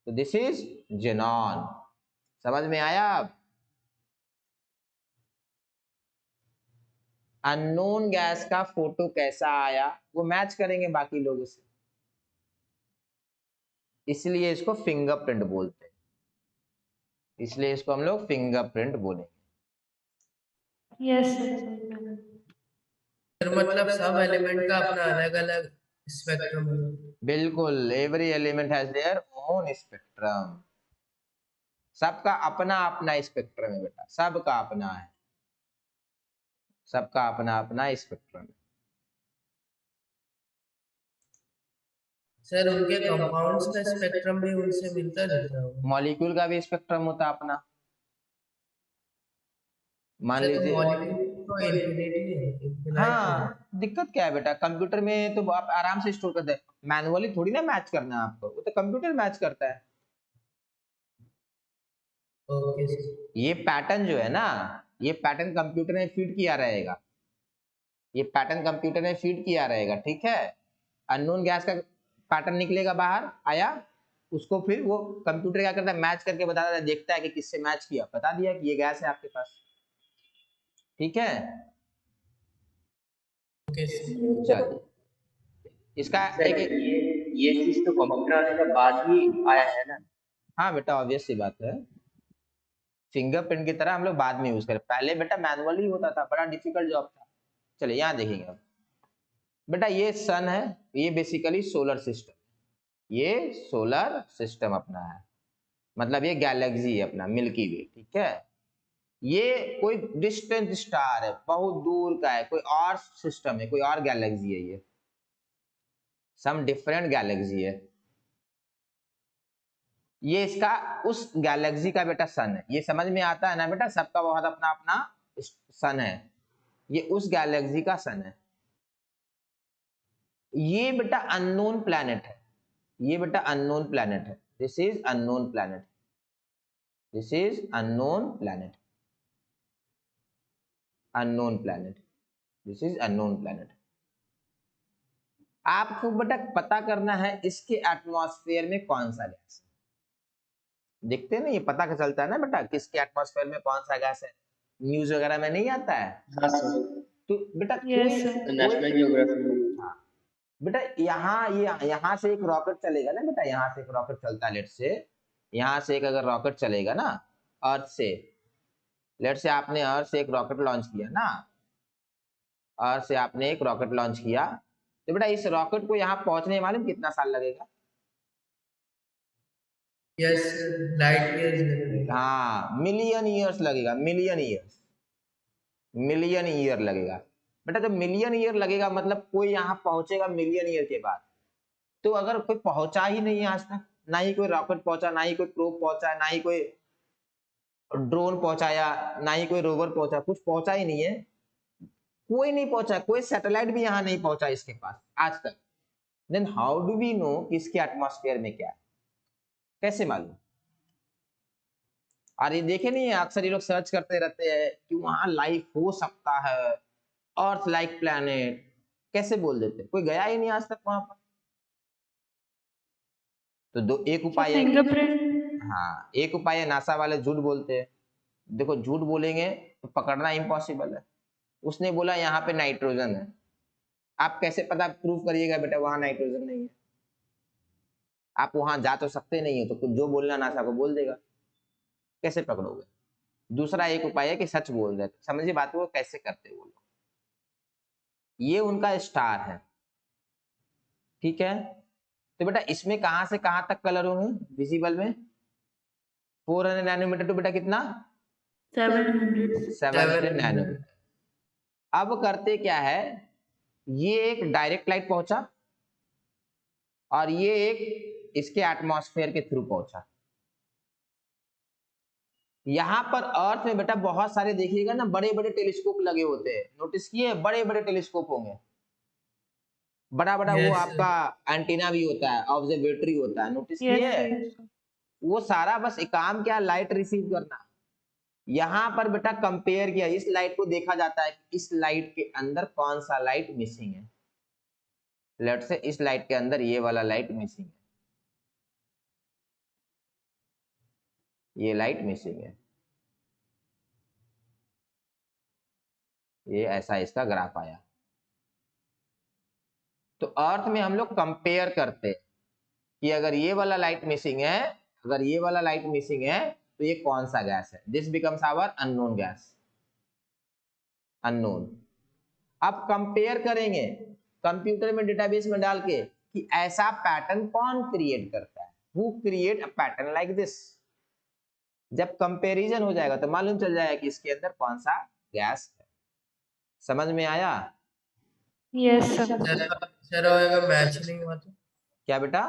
तो दिस इज जेनॉन। समझ में आया? अब अननोन गैस का फोटो कैसा आया वो मैच करेंगे बाकी लोगों से, इसलिए इसको फिंगरप्रिंट बोलते हैं, इसलिए इसको हम लोग फिंगरप्रिंट बोलेंगे।
यस
सर मतलब सब एलिमेंट का अपना अलग-अलग स्पेक्ट्रम है।
बिल्कुल, every element has their own spectrum, सबका अपना अपना स्पेक्ट्रम है बेटा, सबका अपना है, सबका अपना अपना स्पेक्ट्रम है।
सर उनके कंपाउंड्स का स्पेक्ट्रम भी उनसे मिलता-जुलता होगा।
मॉलिक्यूल का भी स्पेक्ट्रम होता है अपना। मान
सर तो
लीजिए,
मॉलिक्यूल तो इन्फिनिटी है, इन्फिनाइट है।
हाँ, दिक्कत क्या है बेटा, कंप्यूटर में तो आप आराम से स्टोर करते हैं, मैनुअली थोड़ी ना मैच करना है आपको, वो तो कंप्यूटर मैच करता है।
Okay sir.
ये पैटर्न जो है ना, ये पैटर्न कंप्यूटर में फीड किया रहेगा, ये पैटर्न कंप्यूटर में फीड किया रहेगा, ठीक है। अननोन गैस का पैटर्न निकलेगा बाहर आया, उसको फिर वो कंप्यूटर क्या करता है, मैच करके बताता है, देखता है कि किससे मैच किया, बता दिया कि ये गैस है आपके पास, ठीक है।
Okay sir.
चलिए, इसका एक
ये चीज तो कंप्यूटर आने के बाद ही आया है ना?
हाँ बेटा, ऑब्वियस सी बात है, फिंगरप्रिंट की तरह हम लोग बाद में यूज करें, पहले बेटा मैनुअली होता था, बड़ा डिफिकल्ट जॉब था। चलिए यहाँ देखेंगे अब, बेटा ये सन है, ये बेसिकली सोलर सिस्टम, ये सोलर सिस्टम अपना है, मतलब ये गैलेक्सी है अपना मिल्की वे, ठीक है। ये कोई डिस्टेंट स्टार है, बहुत दूर का है, कोई और सिस्टम है, कोई और गैलेक्सी है, ये सम डिफरेंट गैलेक्सी है। ये इसका उस गैलेक्सी का बेटा सन है, ये समझ में आता है ना बेटा, सबका बहुत अपना अपना सन है, ये उस गैलेक्सी का सन है। ये बेटा अननोन प्लैनेट है, ये बेटा अननोन प्लैनेट है, this is unknown planet, this is unknown planet, unknown planet, this is unknown planet. आपको बेटा पता करना है इसके एटमॉस्फेयर में कौन सा गैस है। देखते हैं ना, ये पता चलता है ना बेटा किसके एटमॉस्फेयर में कौन सा गैस है, न्यूज वगैरह में नहीं आता है।
हाँ सर,
तो बेटा
Yes, sir.
National geography.
हाँ बेटा, यहाँ से एक रॉकेट चलेगा ना बेटा, यहाँ से एक रॉकेट चलता है, लेट से यहाँ से एक अगर रॉकेट चलेगा ना अर्थ से, लेट से आपने अर्थ से एक रॉकेट लॉन्च किया ना, अर्थ से आपने एक रॉकेट लॉन्च किया, तो बेटा इस रॉकेट को यहाँ पहुंचने मालूम कितना साल लगेगा?
यस, लाइट ईयर्स लगेगा।
हाँ, मिलियन ईयर्स लगेगा, मिलियन ईयर्स, मिलियन ईयर लगेगा बेटा। जब मिलियन ईयर लगेगा मतलब कोई यहाँ पहुंचेगा मिलियन ईयर के बाद, तो अगर कोई पहुंचा ही नहीं है आज तक, ना ही कोई रॉकेट पहुंचा, ना ही कोई प्रोब पहुंचा, ना ही कोई ड्रोन पहुंचाया, ना ही कोई रोवर पहुंचा, कुछ पहुंचा ही नहीं है, कोई नहीं पहुंचा, कोई सैटेलाइट भी यहाँ नहीं पहुंचा इसके पास आज तक, then how do we know कि इसके एटमॉस्फेयर में क्या है, कैसे मालूम? और ये देखे नहीं है, अक्सर ये लोग सर्च करते रहते हैं कि वहां लाइफ हो सकता है, अर्थ लाइक प्लैनेट, कैसे बोल देते, कोई गया ही नहीं आज तक वहां पर। तो दो एक उपाय है,
फिंगरप्रिंट
हाँ एक उपाय है, नासा वाले झूठ बोलते हैं। देखो झूठ बोलेंगे तो पकड़ना इम्पॉसिबल है, उसने बोला यहाँ पे नाइट्रोजन है, आप कैसे पता प्रूव करिएगा बेटा वहां नाइट्रोजन नहीं है? आप वहां जा तो सकते नहीं हो, तो कुछ जो बोलना नासा को बोल देगा, कैसे पकड़ोगे? दूसरा एक उपाय है कि सच बोल दे, समझिए बात को कैसे करते वो लोग, ये उनका स्टार है, ठीक है। तो बेटा इसमें कहां से कहां तक कलर होंगे विजिबल में? 400 नैनोमीटर टू बेटा कितना?
700
700 नैनोमीटर। अब करते क्या है, ये एक डायरेक्ट लाइट पहुंचा और ये एक इसके एटमॉस्फेयर के थ्रू पहुंचा। यहां पर अर्थ में बेटा बहुत सारे देखिएगा ना बड़े बड़े टेलीस्कोप लगे होते हैं, नोटिस किए? बड़े बड़े टेलीस्कोप होंगे, बड़ा बड़ा वो
Yes,
आपका एंटीना भी होता है, ऑब्जर्वेटरी होता है, नोटिस किए?
yes,
वो सारा बस एक काम क्या, लाइट रिसीव करना। यहाँ पर बेटा कंपेयर किया, इस लाइट को देखा जाता है कि इस लाइट के अंदर कौन सा लाइट मिसिंग है। लेट से इस लाइट के अंदर ये वाला लाइट मिसिंग है, ये लाइट मिसिंग है, ये ऐसा इसका ग्राफ आया। तो अर्थ में हम लोग कंपेयर करते हैं कि अगर ये वाला लाइट मिसिंग है, अगर ये वाला लाइट मिसिंग है तो ये कौन सा गैस है, this becomes our unknown gas, unknown. अब कंपेयर करेंगे कंप्यूटर में डेटाबेस में डाल के कि ऐसा पैटर्न कौन क्रिएट करता है, who create a pattern like this. जब कंपैरिजन हो जाएगा तो मालूम चल जाएगा कि इसके अंदर कौन सा गैस है। समझ में आया?
yes, sir.
सर अगर मैच नहीं हुआ तो?
क्या बेटा?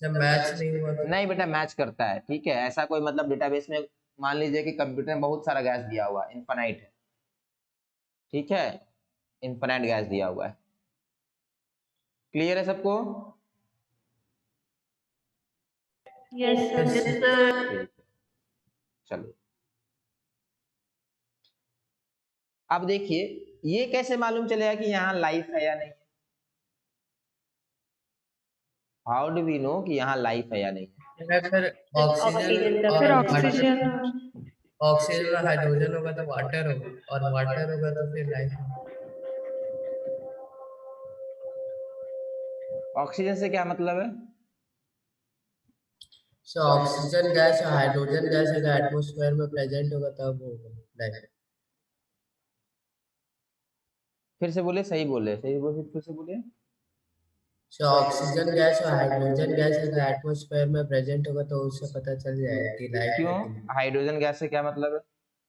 सर मैच नहीं हुआ तो?
नहीं बेटा मैच करता है, ठीक है। ऐसा कोई मतलब डेटाबेस में मान लीजिए कि कंप्यूटर में बहुत सारा गैस दिया हुआ है, इनफाइनाइट है, ठीक है, इनफाइनाइट गैस दिया हुआ है। क्लियर है सबको?
Yes, sir.
ठीक है, चलो अब देखिए ये कैसे मालूम चलेगा कि यहाँ लाइफ है या नहीं है? हाउ डू वी नो कि यहाँ लाइफ है या नहीं है?
फिर ऑक्सीजन
फिर
और
ऑक्सीजन
ऑक्सीजन और हाइड्रोजन होगा तो वाटर होगा, और वाटर होगा तो फिर लाइफ।
ऑक्सीजन से क्या मतलब है?
सो ऑक्सीजन गैस और हाइड्रोजन गैस अगर एटमॉस्फेयर में प्रेजेंट होगा तब होगा लाइफ।
फिर से बोले, सही बोले, सही बोले, फिर से बोलिए।
सो ऑक्सीजन गैस और हाइड्रोजन गैस अगर एटमॉस्फेयर में प्रेजेंट होगा तो उससे पता चल जाएगा कि लाइफ
क्यों?
है कि नहीं।
हाइड्रोजन गैस से क्या मतलब है?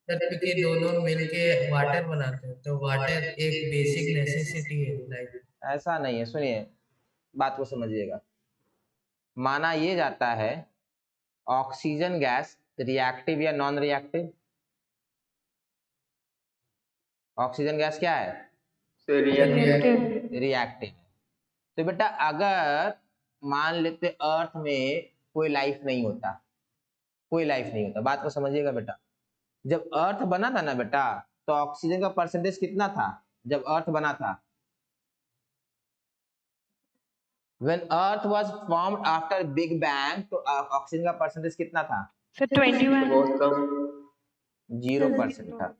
सर क्योंकि दोनों मिलके वाटर बनाते हैं तो वाटर एक बेसिक नेसेसिटी है लाइफ।
ऐसा नहीं है, सुनिए, बात को समझिएगा। माना ये जाता है ऑक्सीजन गैस रिएक्टिव या नॉन रिएक्टिव? ऑक्सीजन गैस क्या है?
रिएक्टिव।
रिएक्टिव है। तो बेटा अगर मान लेते अर्थ में कोई लाइफ नहीं होता, कोई लाइफ नहीं होता, बात को समझिएगा बेटा। जब अर्थ बना था ना बेटा, तो ऑक्सीजन का परसेंटेज कितना था जब अर्थ बना था? When Earth was formed after Big Bang, तो ऑक्सीजन का परसेंटेज कितना था?
सर 21।
बहुत कम।
0% था,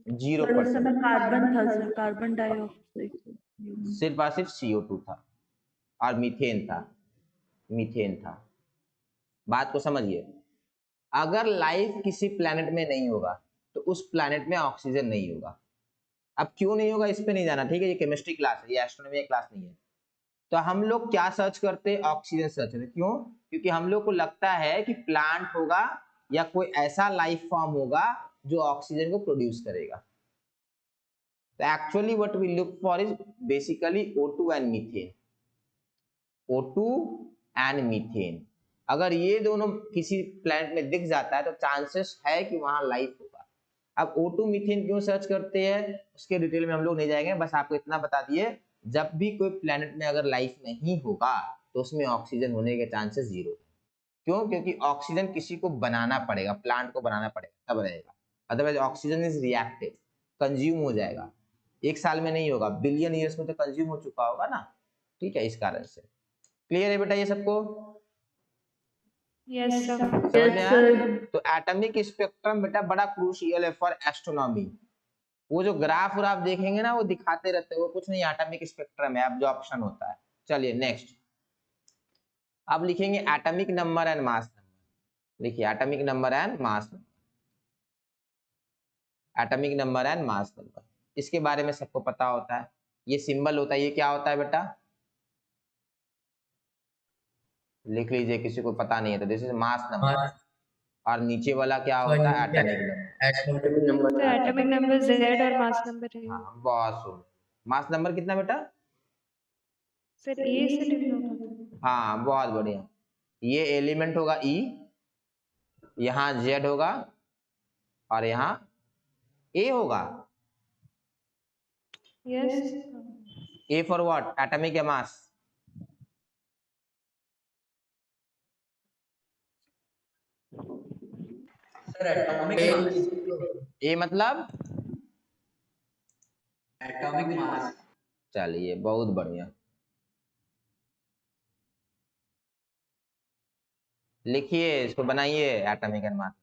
0%।
कार्बन था सर, कार्बन डाइऑक्साइड।
सिर्फ और सिर्फ CO2 था और मीथेन था, मीथेन था। बात को समझिए, अगर लाइफ किसी प्लैनेट में नहीं होगा तो उस प्लैनेट में ऑक्सीजन नहीं होगा। अब क्यों नहीं होगा इस पे नहीं जाना, ठीक है, ये केमिस्ट्री क्लास है, ये एस्ट्रोनॉमी क्लास नहीं है। तो हम लोग क्या सर्च करते हैं? ऑक्सीजन सर्च करते। क्यों? क्योंकि हम लोग को लगता है कि प्लांट होगा या कोई ऐसा लाइफ फॉर्म होगा जो ऑक्सीजन को प्रोड्यूस करेगा। तो actually what we look for is basically O2 and methane, O2 and methane. अगर ये दोनों किसी प्लैनेट में दिख जाता है तो चांसेस है कि वहां लाइफ होगा। अब O2 मीथेन क्यों सर्च करते हैं उसके डिटेल में हम लोग नहीं जाएंगे, बस आपको इतना बता दिए, जब भी कोई प्लैनेट में अगर लाइफ नहीं होगा तो उसमें ऑक्सीजन होने के चांसेस 0 है। क्यों? क्योंकि ऑक्सीजन किसी को बनाना पड़ेगा, प्लांट को बनाना पड़ेगा तब रहेगा। Otherwise oxygen is reactive, consume हो जाएगा। एक साल में नहीं होगा, बिलियन ईयर्स में तो कंज्यूम हो चुका होगा ना, ठीक है, इस कारण से। क्लियर है बेटा ये सबको?
Yes sir.
समझ में आया? तो एटॉमिक स्पेक्ट्रम बेटा बड़ा क्रूशियल है फॉर एस्ट्रोनॉमी। वो जो ग्राफ और आप देखेंगे ना वो दिखाते रहते हैं, वो कुछ नहीं, एटॉमिक स्पेक्ट्रम है एब्जॉर्प्शन होता है। चलिए नेक्स्ट, अब लिखेंगे atomic number and mass number. लिखिए atomic number and mass number, atomic number and mass number. इसके बारे में सबको पता होता है, ये सिंबल होता है, ये क्या होता है बेटा? लिख लीजिए, किसी को पता नहीं है तो दिस इज मास नंबर। और नीचे वाला क्या होता है? Atomic number.
Atomic number.
Sir atomic number Z और मास नंबर है।
हाँ बहुत सुन। मास नंबर कितना बेटा?
सर A से डिनोट होता है।
हाँ बहुत बढ़िया। ये एलिमेंट होगा E, यहाँ Z होगा और यहाँ A होगा।
Yes.
A for what? Atomic या mass?
Sir atomic mass.
A मतलब
एटॉमिक मास।
चलिए बहुत बढ़िया। लिखिए इसको, बनाइए atomic and mass.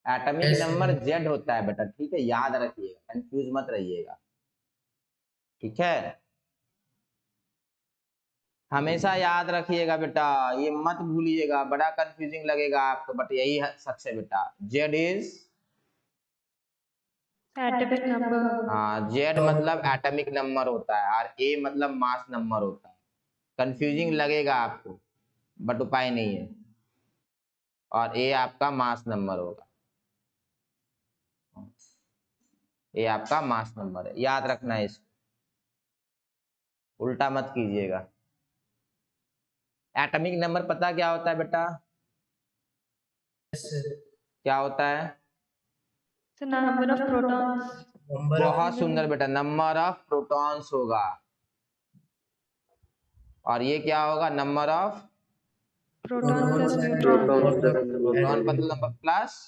Atomic number Z होता है बेटा, ठीक है, याद रखिएगा, कंफ्यूज मत रहिएगा, ठीक है, हमेशा याद रखिएगा बेटा, ये मत भूलिएगा, बड़ा कंफ्यूजिंग लगेगा आपको, बट यही सच है बेटा। Z is,
atomic number.
हाँ, Z मतलब एटॉमिक नंबर होता है और A मतलब मास नंबर होता है। कंफ्यूजिंग लगेगा आपको बट उपाय नहीं है, और A आपका मास नंबर होगा, ये आपका मास नंबर है, याद रखना है इसको, उल्टा मत कीजिएगा। एटॉमिक नंबर पता क्या होता है बेटा? क्या होता है?
Sir number of protons.
बहुत सुंदर बेटा, नंबर ऑफ प्रोटॉन्स होगा, और ये क्या होगा? Number of
proton plus neutron.
Proton मतलब प्लस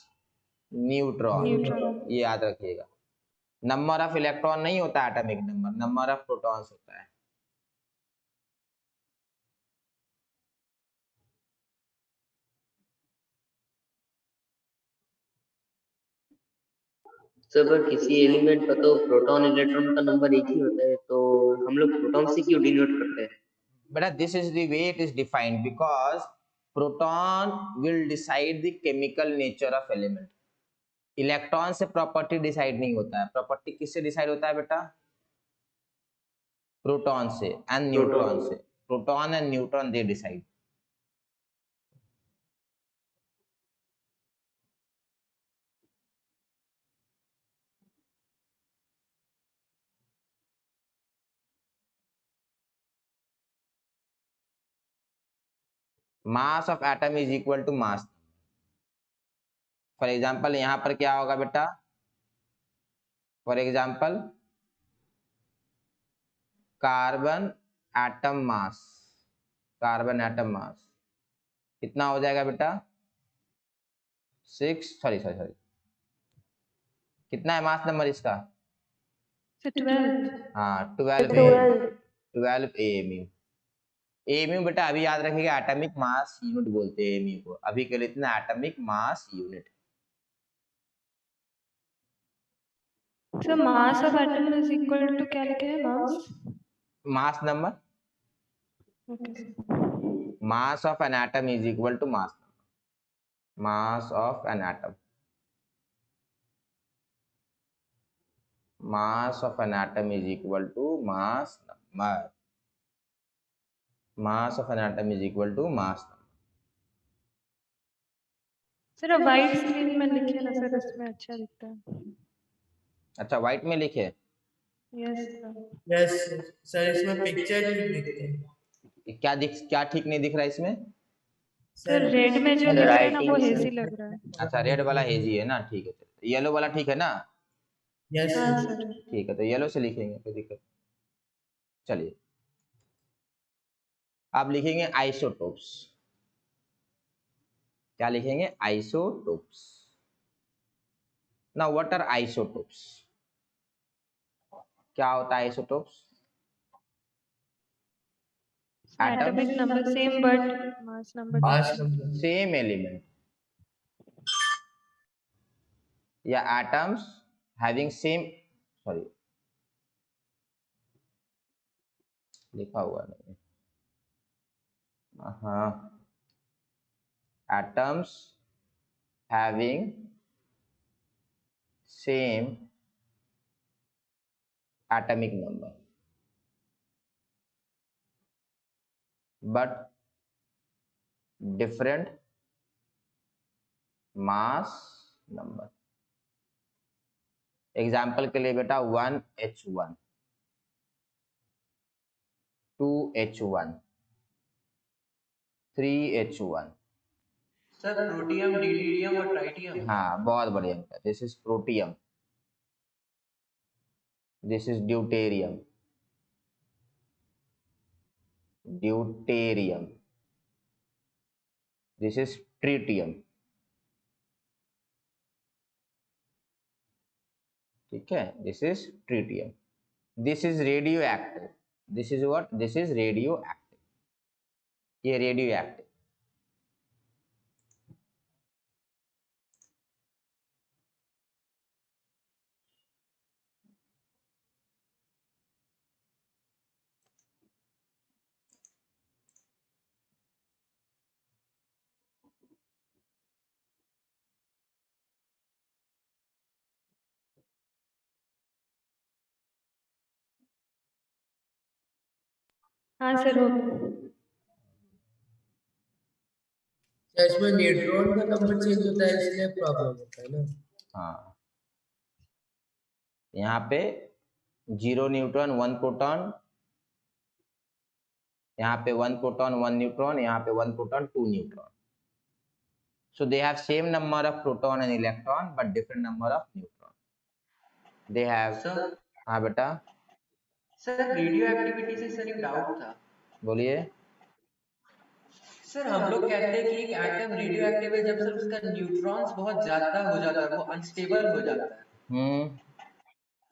न्यूट्रॉन,
न्यूट्रॉन।
ये याद रखिएगा। नंबर ऑफ इलेक्ट्रॉन नहीं होता atomic number, number of protons होता है।
सर पर किसी एलिमेंट का तो प्रोटॉन इलेक्ट्रॉन का नंबर एक ही होता है, तो हम लोग प्रोटॉन से क्यों डिनोट करते हैं?
बेटा this is the way it is defined because proton will decide the chemical nature of element. Electron से प्रॉपर्टी डिसाइड नहीं होता है। प्रॉपर्टी किससे डिसाइड होता है बेटा? प्रोटॉन से एंड न्यूट्रॉन से। Proton and neutron they decide. Mass of atom is equal to mass. For example यहां पर क्या होगा बेटा? For example carbon atom mass. Carbon atom mass कितना हो जाएगा बेटा? 6 सॉरी सॉरी सॉरी कितना है मास नंबर इसका?
12।
हाँ 12 एमयू। एमयू बेटा अभी याद रखिएगा एटॉमिक मास यूनिट बोलते हैं एमयू को। अभी के लिए इतना atomic mass unit.
Sir mass of atom is equal to क्या लिखे हैं?
Mass number.
Okay sir.
Mass of an atom is equal to mass number. Mass of an atom. mass of an atom is equal to mass number. Mass of an atom is equal to mass number.
Sir white screen में लिखिए ना sir, इसमें अच्छा दिखता है।
अच्छा white में लिखे?
Yes sir.
यस सर, इसमें पिक्चर ठीक दिखते हैं।
क्या ठीक नहीं दिख रहा है इसमें?
सर रेड में जो लिख रहा है ना वो हेजी लग रहा है।
अच्छा रेड वाला हेजी है ना, ठीक है। येलो वाला ठीक है ना?
यस
हाँ सर।
ठीक है तो येलो से लिखेंगे, कोई दिक्कत। चलिए आप लिखेंगे आइसोटोप्स। क्या लिखेंगे? Isotopes. Now what are isotopes? क्या होता है isotopes?
Atomic number same but mass number different.
Same element या एटम्स हैविंग सेम, सॉरी लिखा हुआ नहीं। हाँ atoms having same atomic number but different mass number। Example के लिए बेटा 1H1 2H1 3H1।
Sir protium, डिटियम और ट्राइटियम।
हाँ बहुत बढ़िया बेटा। This is protium, this is deuterium, deuterium, this is tritium. ठीक है, this is tritium. This is radio active. This is what? This is radio active. ये रेडियो एक्टिव।
हाँ sir हो गया।
सर इसमें न्यूट्रॉन का नंबर चेंज होता है इसलिए प्रॉब्लम होता है ना।
हाँ यहाँ पे 0 न्यूट्रॉन 1 प्रोटॉन, यहाँ पे 1 प्रोटॉन 1 न्यूट्रॉन, यहाँ पे 1 proton 2 neutron. So they have same number of proton and electron but different number of neutron. They have
sir
हाँ बेटा
सर रेडियो एक्टिविटी से सर एक डाउट था।
बोलिए।
सर हम लोग कहते हैं कि एक एटम रेडियो एक्टिव है जब सर उसका न्यूट्रॉन्स बहुत ज्यादा हो जाता है, वो अनस्टेबल हो जाता है।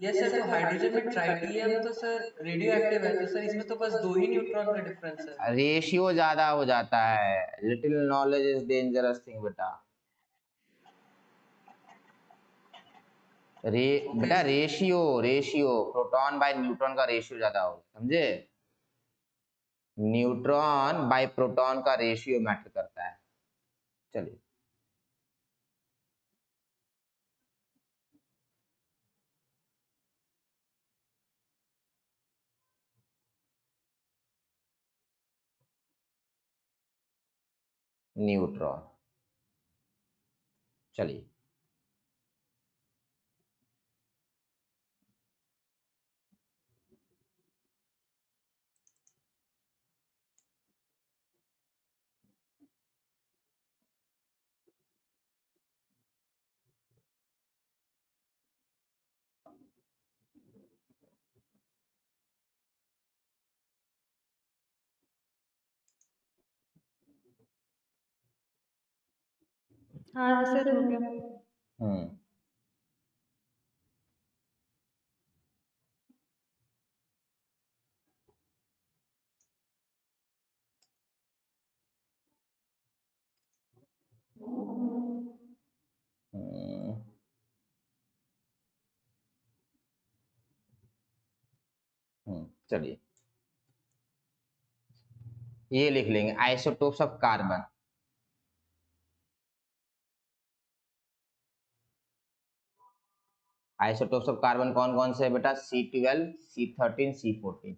यस सर, तो हाइड्रोजन में ट्राइटियम तो सर रेडियो एक्टिव है, तो सर इसमें तो बस 2 ही न्यूट्रॉन का डिफरेंस है।
रेशियो ज्यादा हो जाता है। Little knowledge is dangerous thing बेटा। बेटा रेशियो प्रोटॉन बाय न्यूट्रॉन का रेशियो ज्यादा होगा, समझे? न्यूट्रॉन बाय प्रोटॉन का रेशियो मैटर करता है। चलिए न्यूट्रॉन, चलिए
हाँ सर हो गया।
चलिए ये लिख लेंगे isotopes of carbon. Isotopes of carbon कौन कौन से है बेटा? C12, C13, C14।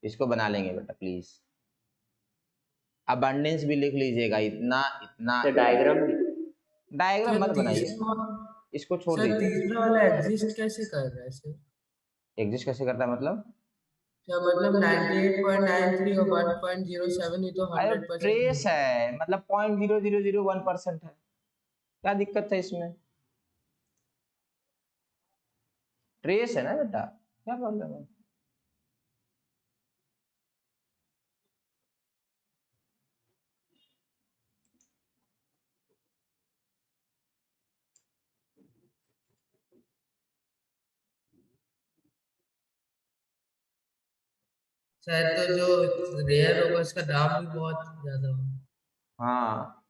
इसको बना लेंगे बेटा प्लीज। अबंडेंस भी लिख लीजिएगा, इतना इतना। डायग्राम मत बनाइए, इसको छोड़ दीजिए।
तीसरा वाला एग्जिस्ट कैसे कर रहा है सर?
एग्जिस्ट कैसे करता है मतलब?
मतलब 98.93 और 1.07 ही तो 100%
ट्रेस है, मतलब 0.0001% है, क्या दिक्कत है इसमें? ट्रेस है ना बेटा, क्या प्रॉब्लम है?
सर तो जो रेयर होगा उसका दाम भी बहुत ज्यादा होगा।
हाँ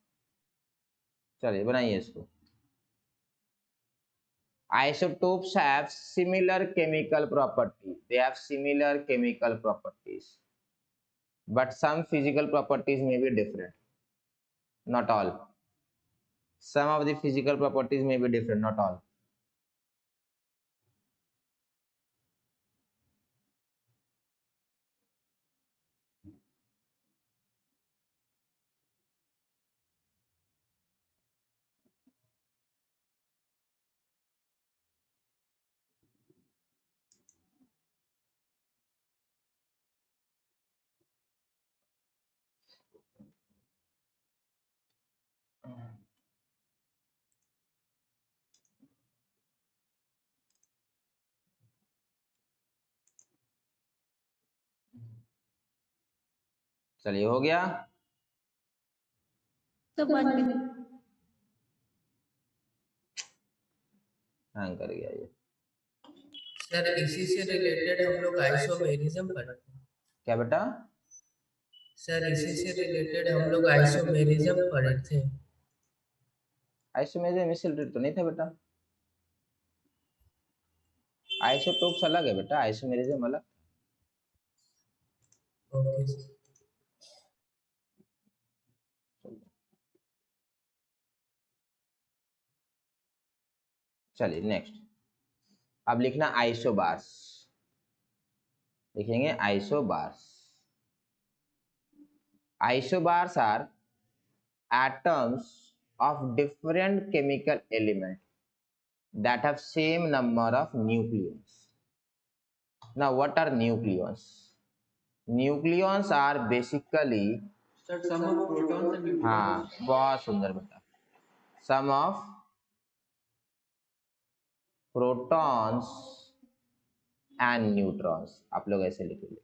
चलिए बनाइए इसको। Isotopes have similar chemical properties. They have similar chemical properties, but some physical properties may be different. Not all. Some of the physical properties may be different, not all. चलिए हो गया।
तो
हैंग कर गया ये।
सर इसी से related हम लोग आइसोमेरिज्म पढ़ते हैं।
क्या बेटा?
सर इसी से रिलेटेड हम लोग आइसोमेरिज्म पढ़े थे।
आइसोमेरिज्म इससे रिलेटेड तो नहीं था बेटा, आइसोटोप्स अलग है बेटा, आइसोमेरिज्म अलग।
ओके
चलिए नेक्स्ट, अब लिखना आइसोबार्स, लिखेंगे isobars. Isobars are atoms of different chemical element that have same number of nucleons. Now what are nucleons? Nucleons are basically
sum of protons and neutrons.
हाँ बहुत सुंदर बेटा, sum of protons and neutrons, आप लोग ऐसे लिखेंगे।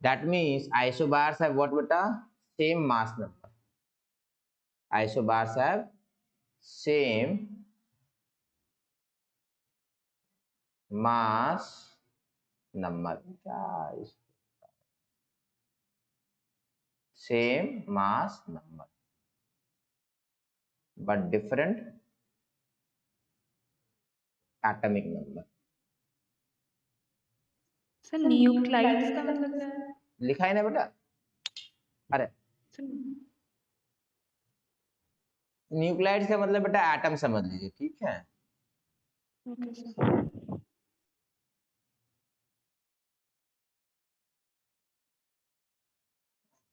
That means isobars have what beta? Same mass number. Isobars have same mass number. Same mass number, but different atomic number.
Sir nuclides का मतलब क्या है?
लिखा है ना बेटा, अरे
सर
न्यूक्लाइड्स का मतलब बेटा एटम समझ लीजिए, ठीक है।
Okay sir.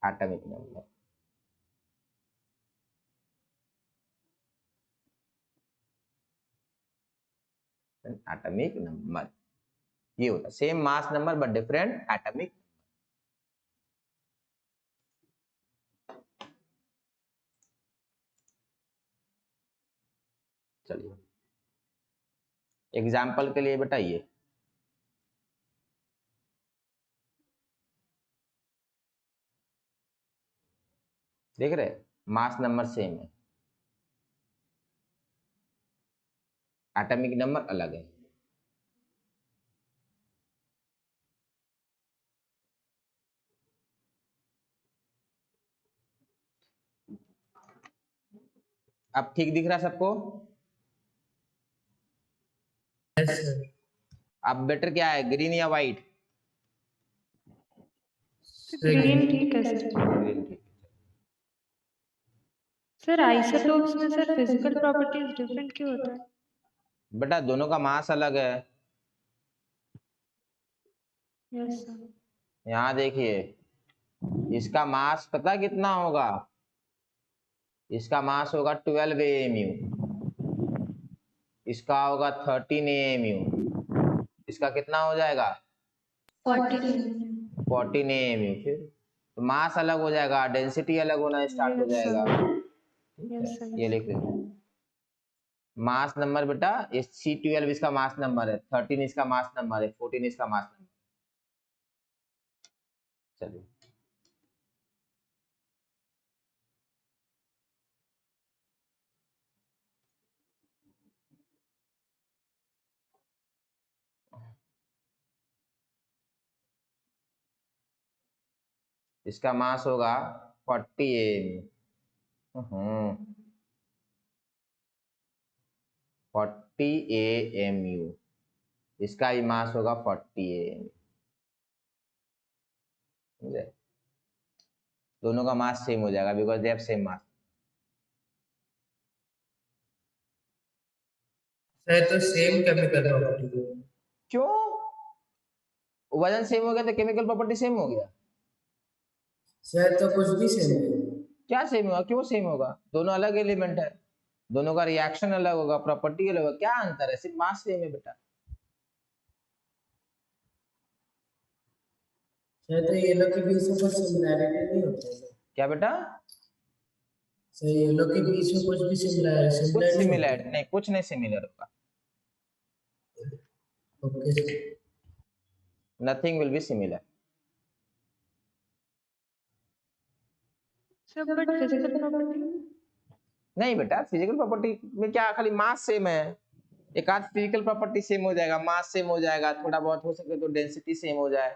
Atomic number. Atomic number ये होता, same mass number but different atomic. चलिए एग्जाम्पल के लिए बताइए, देख रहे मास नंबर सेम है, एटॉमिक नंबर अलग है। अब ठीक दिख रहा सबको?
Yes sir.
अब बेटर क्या है, ग्रीन या व्हाइट?
ग्रीन ठीक है सर।
ग्रीन ठीक है।
सर आइसोटोप्स में सर फिजिकल प्रॉपर्टीज डिफरेंट क्यों होता है?
बेटा दोनों का मास अलग है।
Yes sir.
यहाँ देखिए, इसका मास पता कितना होगा? इसका मास होगा 12 AMU, इसका होगा 13 AMU, इसका कितना हो जाएगा? 14 AMU। फिर तो मास अलग हो जाएगा, डेंसिटी अलग होना स्टार्ट हो जाएगा। ठीक है, ये लिख लीजिए। मास नंबर बेटा इस C12 इसका मास नंबर है, 13 इसका मास नंबर है, 14 इसका मास नंबर। चलिए इसका मास होगा 40 AMU, 40 AMU, इसका भी मास होगा 40 AMU। समझे? दोनों का मास सेम हो जाएगा because they have same mass.
Sir तो सेम केमिकल प्रॉपर्टी।
क्यों? वजन सेम हो गया तो केमिकल प्रॉपर्टी सेम हो गया?
सर तो कुछ भी सेम है।
क्या सेम होगा? क्यों सेम होगा? दोनों अलग एलिमेंट है, दोनों का रिएक्शन अलग होगा, प्रॉपर्टी अलग होगा, क्या अंतर है? सिर्फ मास सेम है बेटा।
सर तो ये लोग के बीच में कुछ सिमिलैरिटी नहीं होता है सर?
क्या बेटा?
सर ये लोग के बीच में कुछ भी
कुछ
सिमिलर
सिमिलर नहीं, कुछ नहीं सिमिलर होगा।
Okay sir.
Nothing will be similar.
Sir but physical property
नहीं बेटा, फिजिकल प्रॉपर्टी में क्या, खाली मास सेम है, एक आध फिजिकल प्रॉपर्टी सेम हो जाएगा, मास सेम हो जाएगा, थोड़ा बहुत हो सके तो डेंसिटी सेम हो जाए,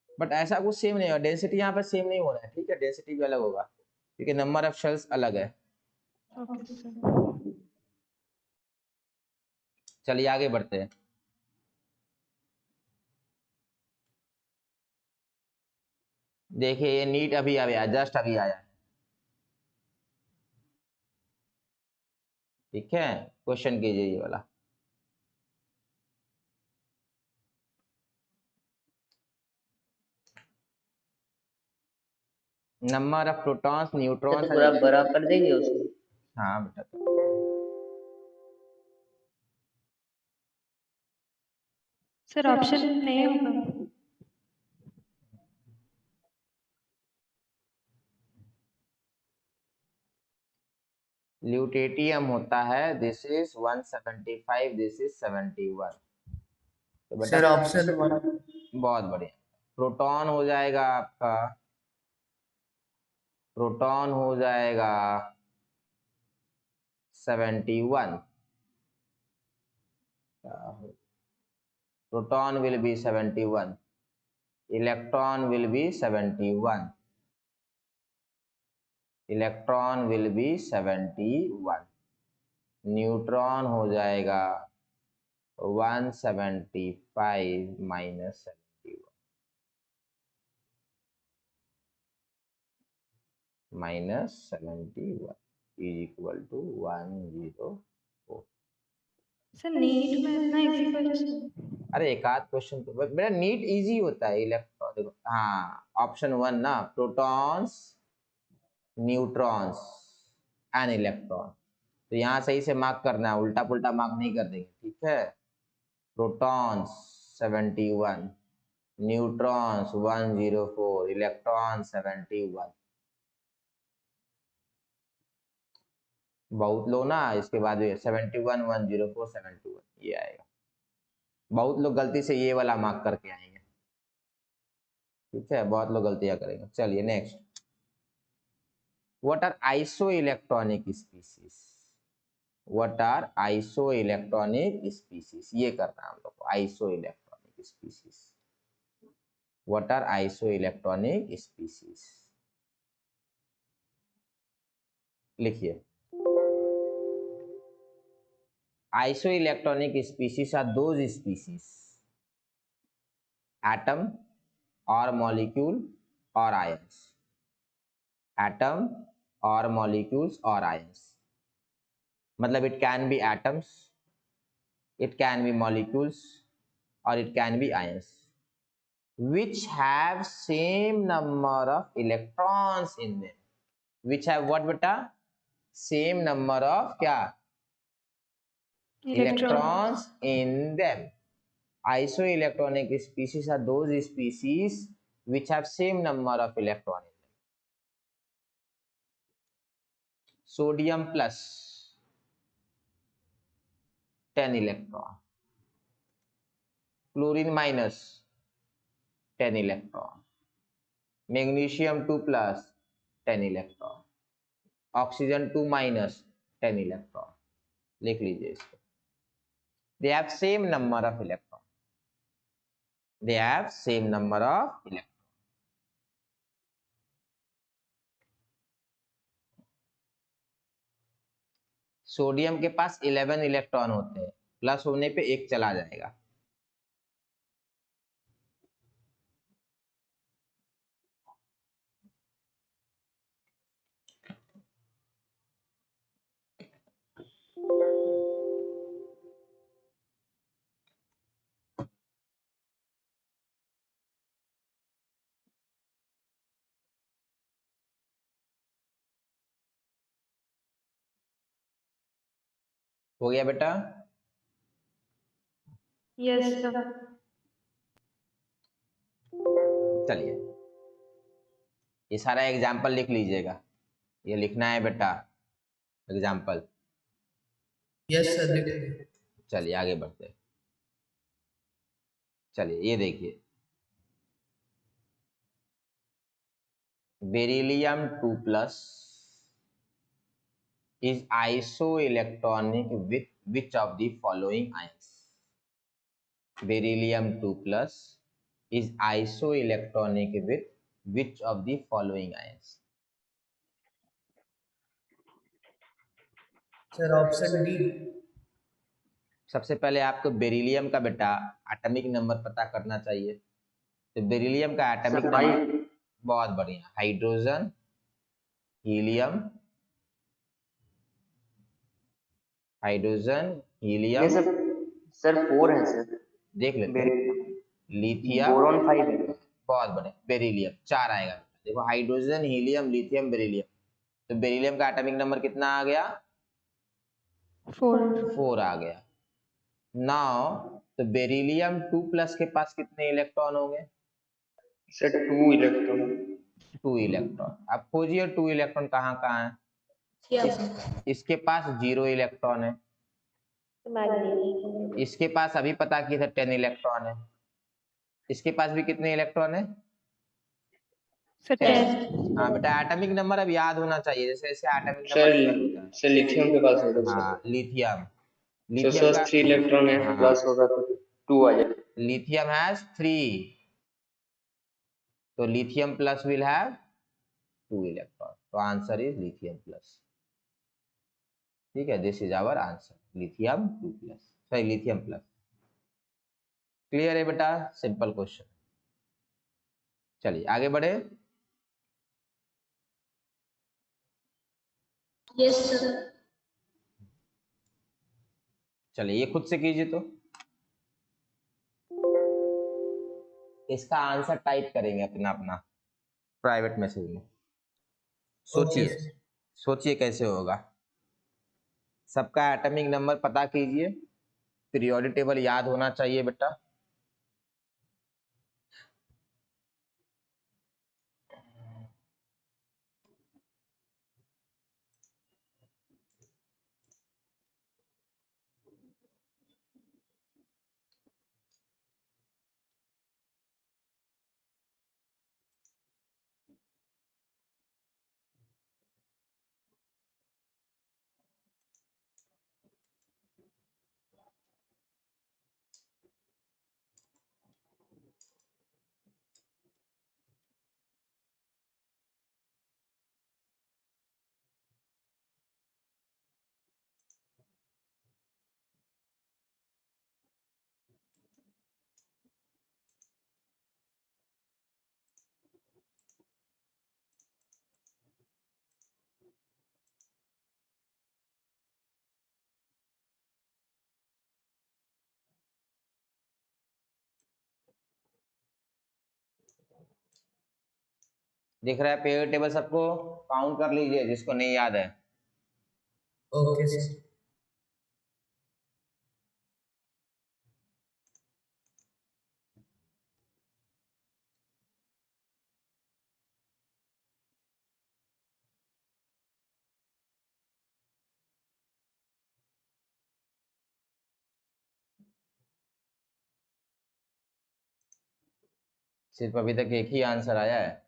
बट ऐसा कुछ सेम नहीं होगा। डेंसिटी यहाँ पे सेम नहीं हो रहा है, ठीक है, डेंसिटी भी अलग होगा क्योंकि नंबर ऑफ शेल्स अलग है।
Okay sir.
चलिए आगे बढ़ते हैं। देखिए ये नीट अभी आया, जस्ट अभी आया, ठीक है। क्वेश्चन कीजिए ये वाला। नंबर ऑफ प्रोटॉन्स
तो
न्यूट्रॉन्स।
पूरा बड़ा कर देंगे उसको।
हाँ बेटा,
सर ऑप्शन नहीं होगा?
ल्यूटेटियम होता है, दिस इज 175, दिस इज 71। तो बेटा
सर ऑप्शन 1।
बहुत बढ़िया। प्रोटॉन हो जाएगा आपका, प्रोटॉन हो जाएगा 71, proton will be 71, electron will be 71, electron will be 71, neutron हो जाएगा 175 minus 71 minus 71 is equal to 104.
Sir NEET में इतना इजी क्वेश्चन?
अरे एक आध क्वेश्चन तो बेटा नीट इजी होता है। इलेक्ट्रॉन देखो, हाँ ऑप्शन 1 ना, प्रोटॉन्स, न्यूट्रॉन्स एंड इलेक्ट्रॉन। तो यहाँ सही से मार्क करना है, उल्टा पुल्टा मार्क नहीं कर देंगे, ठीक है। Protons 71, neutrons 104, electron 71। बहुत लो ना, इसके बाद 71, 104, 71 ये आएगा। बहुत लोग गलती से ये वाला मार्क करके आएंगे, ठीक है, बहुत लोग गलतियां करेंगे। चलिए next, what are isoelectronic species? What are isoelectronic species, ये करना है हम लोग को, isoelectronic species. What are isoelectronic species, लिखिए। Isoelectronic species are those species, atom or molecule or ions, atom or molecules or ions, मतलब it can be atoms, it can be molecules or it can be ions, which have same number of electrons in them, which have what beta? Same number of क्या? Electrons in them. Isoelectronic species are those species which have same number of electrons in them. Sodium plus 10 electron, chlorine minus 10 electron, magnesium 2 plus 10 electron, oxygen 2 minus 10 electron. लिख लीजिए इसको। They have same number of electron. They have same number of electron. Sodium के पास 11 electron होते हैं, plus होने पे एक चला जाएगा। हो गया बेटा?
Yes sir.
चलिए ये सारा एग्जाम्पल लिख लीजिएगा, ये लिखना है बेटा एग्जाम्पल।
यस सर, लिख लिया।
चलिए आगे बढ़ते हैं। चलिए ये देखिए, beryllium 2 plus is isoelectronic with which of the following ions? Beryllium 2 plus is isoelectronic with which of the following ions?
Sir option D.
सबसे पहले आपको बेरिलियम का बेटा एटॉमिक नंबर पता करना चाहिए। तो बेरिलियम का एटॉमिक नंबर बहुत बढ़िया, hydrogen, helium, hydrogen, helium,
sir 4 है सर,
देख लेते हैं, लिथियम,
बोरॉन 5 है।
बहुत बढ़िया, बेरिलियम 4 आएगा। देखो हाइड्रोजन, हीलियम, लिथियम, बेरिलियम। तो बेरिलियम का एटॉमिक नंबर कितना आ गया? 4 आ गया। नाउ तो बेरिलियम 2 प्लस के पास कितने इलेक्ट्रॉन होंगे?
Sir 2 electron.
2 इलेक्ट्रॉन। अब खोजिए 2 इलेक्ट्रॉन कहाँ कहाँ है। इसके पास 0 इलेक्ट्रॉन है, इसके पास अभी पता किया था 10 इलेक्ट्रॉन है, इसके पास भी कितने इलेक्ट्रॉन है? 10। हाँ बेटा एटॉमिक नंबर अब याद होना चाहिए, जैसे जैसे एटॉमिक नंबर
सर लिथियम के पास होगा सर।
हाँ लिथियम,
लिथियम का 3 इलेक्ट्रॉन है, प्लस होगा तो 2 आ जाएगा।
लिथियम हैज 3, तो lithium plus will have 2 electron, तो आंसर इज लिथियम प्लस। ठीक है, this is our answer, lithium 2 plus, sorry lithium plus. Clear है बेटा? Simple question. चलिए आगे बढ़े।
Yes sir.
चलिए ये खुद से कीजिए, तो इसका आंसर टाइप करेंगे अपना अपना प्राइवेट मैसेज में। सोचिए सोचिए कैसे होगा। सबका एटॉमिक नंबर पता कीजिए, पीरियोडिक टेबल याद होना चाहिए बेटा। दिख रहा है पीरियोडिक टेबल सबको? काउंट कर लीजिए जिसको नहीं याद है।
Okay sir.
सिर्फ अभी तक एक ही आंसर आया है।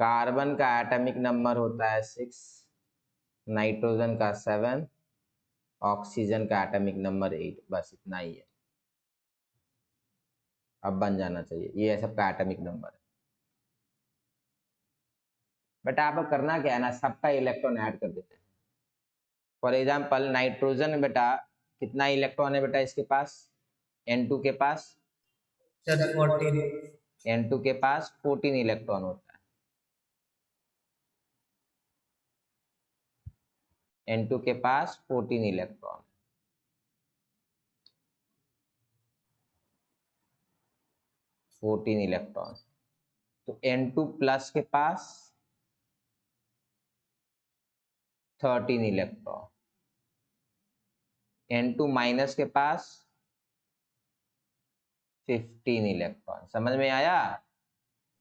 कार्बन का एटॉमिक नंबर होता है 6, नाइट्रोजन का 7, ऑक्सीजन का एटॉमिक नंबर 8। बस इतना ही है। अब बन जाना चाहिए। ये है सबका एटॉमिक नंबर। बट आप करना क्या है ना, सबका इलेक्ट्रॉन ऐड कर देते हैं। फॉर एग्जाम्पल नाइट्रोजन में बेटा कितना इलेक्ट्रॉन है बेटा इसके पास? N2 के पास?
सर 14।
N2 के पास 14 इलेक्ट्रॉन होता है। N2 के पास 14 इलेक्ट्रॉन। तो N2 प्लस के पास 13 इलेक्ट्रॉन, N2 माइनस के पास 15 इलेक्ट्रॉन। समझ में आया?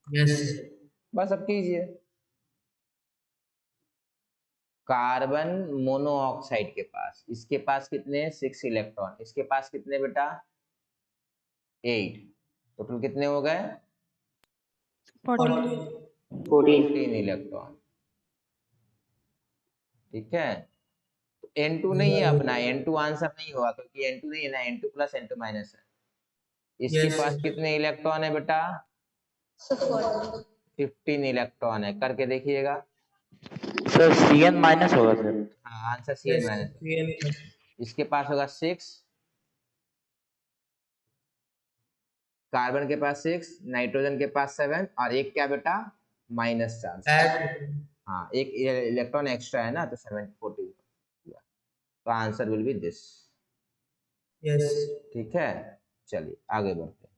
यस।
बस अब कीजिए। कार्बन मोनोऑक्साइड के पास, इसके पास कितने? 6 इलेक्ट्रॉन। इसके पास कितने बेटा? 8। टोटल कितने हो गए? 14 इलेक्ट्रॉन। ठीक है। तो N2 नहीं है अपना, N2 आंसर नहीं हुआ क्योंकि N2 नहीं है ना, N2 प्लस N2 माइनस है। इसके
Yes.
पास कितने इलेक्ट्रॉन है बेटा? 15 इलेक्ट्रॉन है। करके देखिएगा।
सर Cn माइनस होगा सर।
हाँ answer Cn
Yes,
minus.
Cn+.
इसके पास होगा 6, कार्बन के पास 6, नाइट्रोजन के पास 7 और एक क्या बेटा? Minus charge.
Add.
हाँ एक इलेक्ट्रॉन एक्स्ट्रा है ना, तो 7 14। तो answer will be this.
Yes.
ठीक है। चलिए आगे बढ़ते हैं।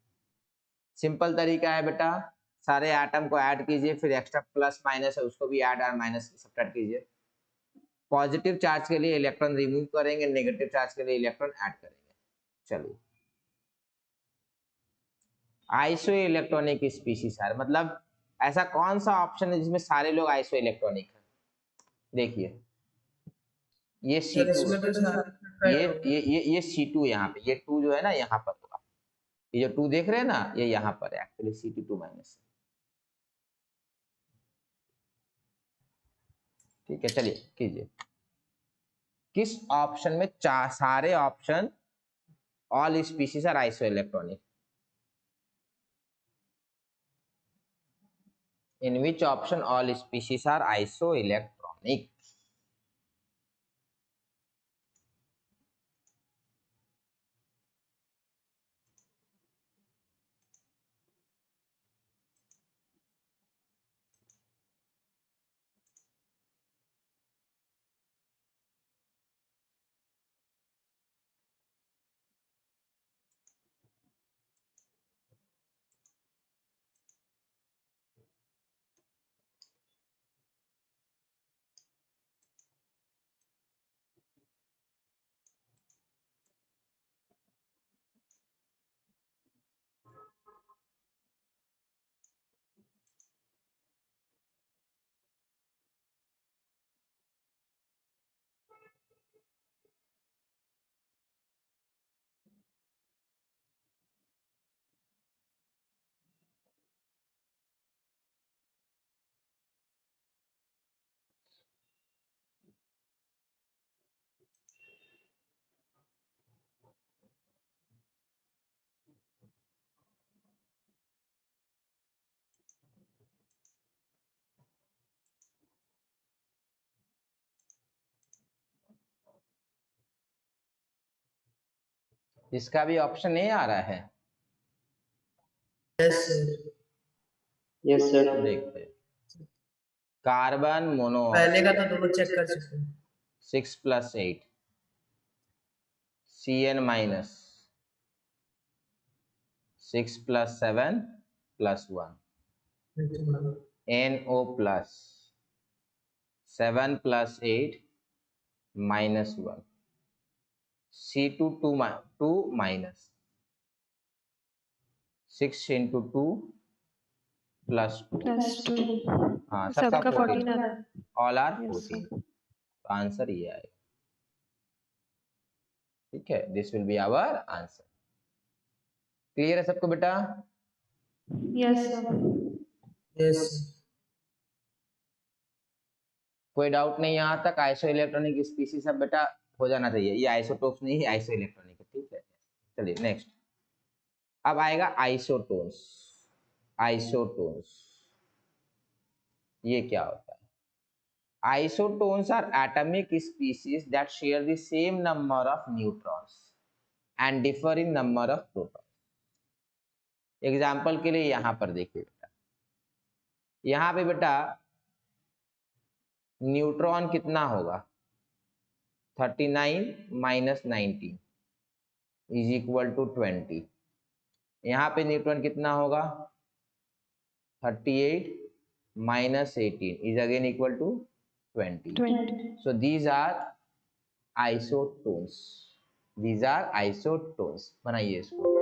सिंपल तरीका है बेटा, सारे एटम को ऐड कीजिए, फिर एक्स्ट्रा प्लस माइनस है उसको भी ऐड और माइनस सब्ट्रैक्ट कीजिए। पॉजिटिव चार्ज के लिए इलेक्ट्रॉन रिमूव करेंगे, नेगेटिव चार्ज के लिए इलेक्ट्रॉन ऐड करेंगे। चलिए आइसो इलेक्ट्रॉनिक स्पीशीज है, मतलब ऐसा कौन सा ऑप्शन है जिसमें सारे लोग आइसो इलेक्ट्रॉनिक है? देखिए ये
सर
C2
इसमें तो सारे
ये C2 यहाँ पे, ये 2 जो है ना यहाँ पर होगा। ये जो 2 देख रहे हैं ना, ये यहाँ पर है एक्चुअली Cl2 माइनस। ठीक है चलिए कीजिए। किस ऑप्शन में सारे option all species are isoelectronic? In which option all species are isoelectronic? इसका भी ऑप्शन नहीं आ रहा है।
Yes sir.
Yes sir.
देखते हैं। कार्बन मोनो
पहले का तो दोनों चेक कर चुके हैं।
6 + 8 Cn minus 6 + 7 + 1 NO plus 7 + 8 -1 C2 2 minus 6 × 2 + 2
+2
हाँ
सबका
सबका
14
14
आता है।
All are
Yes,
14
sir.
तो आंसर ये आएगा। ठीक है, this will be our answer. Clear है सबको बेटा?
Yes, sir.
यस
कोई डाउट नहीं यहाँ तक? आइसो इलेक्ट्रॉनिक स्पीसीज सब बेटा हो जाना चाहिए। ये आइसोटोप्स नहीं है, आइसो इलेक्ट्रॉनिक है। ठीक है, चलिए नेक्स्ट। अब आएगा आइसोटोन्स। आइसोटोन्स ये क्या होता है? Isotones are atomic species that share the same number of neutrons and differ in number of protons. Example के लिए यहां पर देखिए बेटा, यहां पे बेटा न्यूट्रॉन कितना होगा? 39 - 19 = 20। यहाँ पे न्यूट्रॉन कितना होगा? 38 - 18 is again equal to 20.
20.
So these are isotones. These are isotones. बनाइए इसको,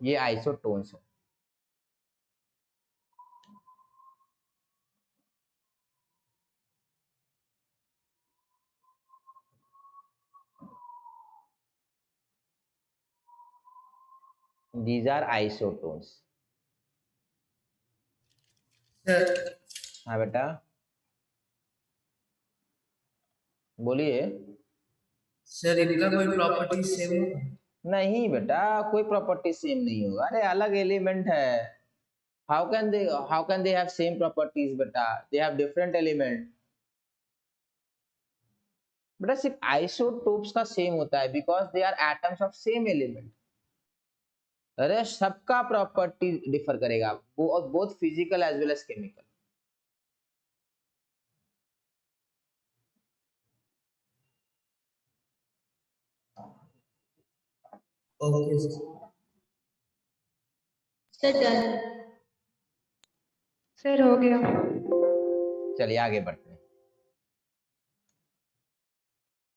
ये आइसोटोन्स है। These are isotones.
सर।
हाँ बेटा बोलिए।
सर इनका कोई प्रॉपर्टी सेम होगा?
नहीं बेटा, कोई प्रॉपर्टी सेम नहीं होगा। अरे अलग एलिमेंट है। How can they have same properties बेटा? They have different element. बेटा सिर्फ आइसोटोप्स का सेम होता है because they are atoms of same element. अरे सबका प्रॉपर्टी डिफर करेगा, both physical as well as chemical.
Okay
sir done.
Sir हो गया।
चलिए आगे बढ़ते हैं।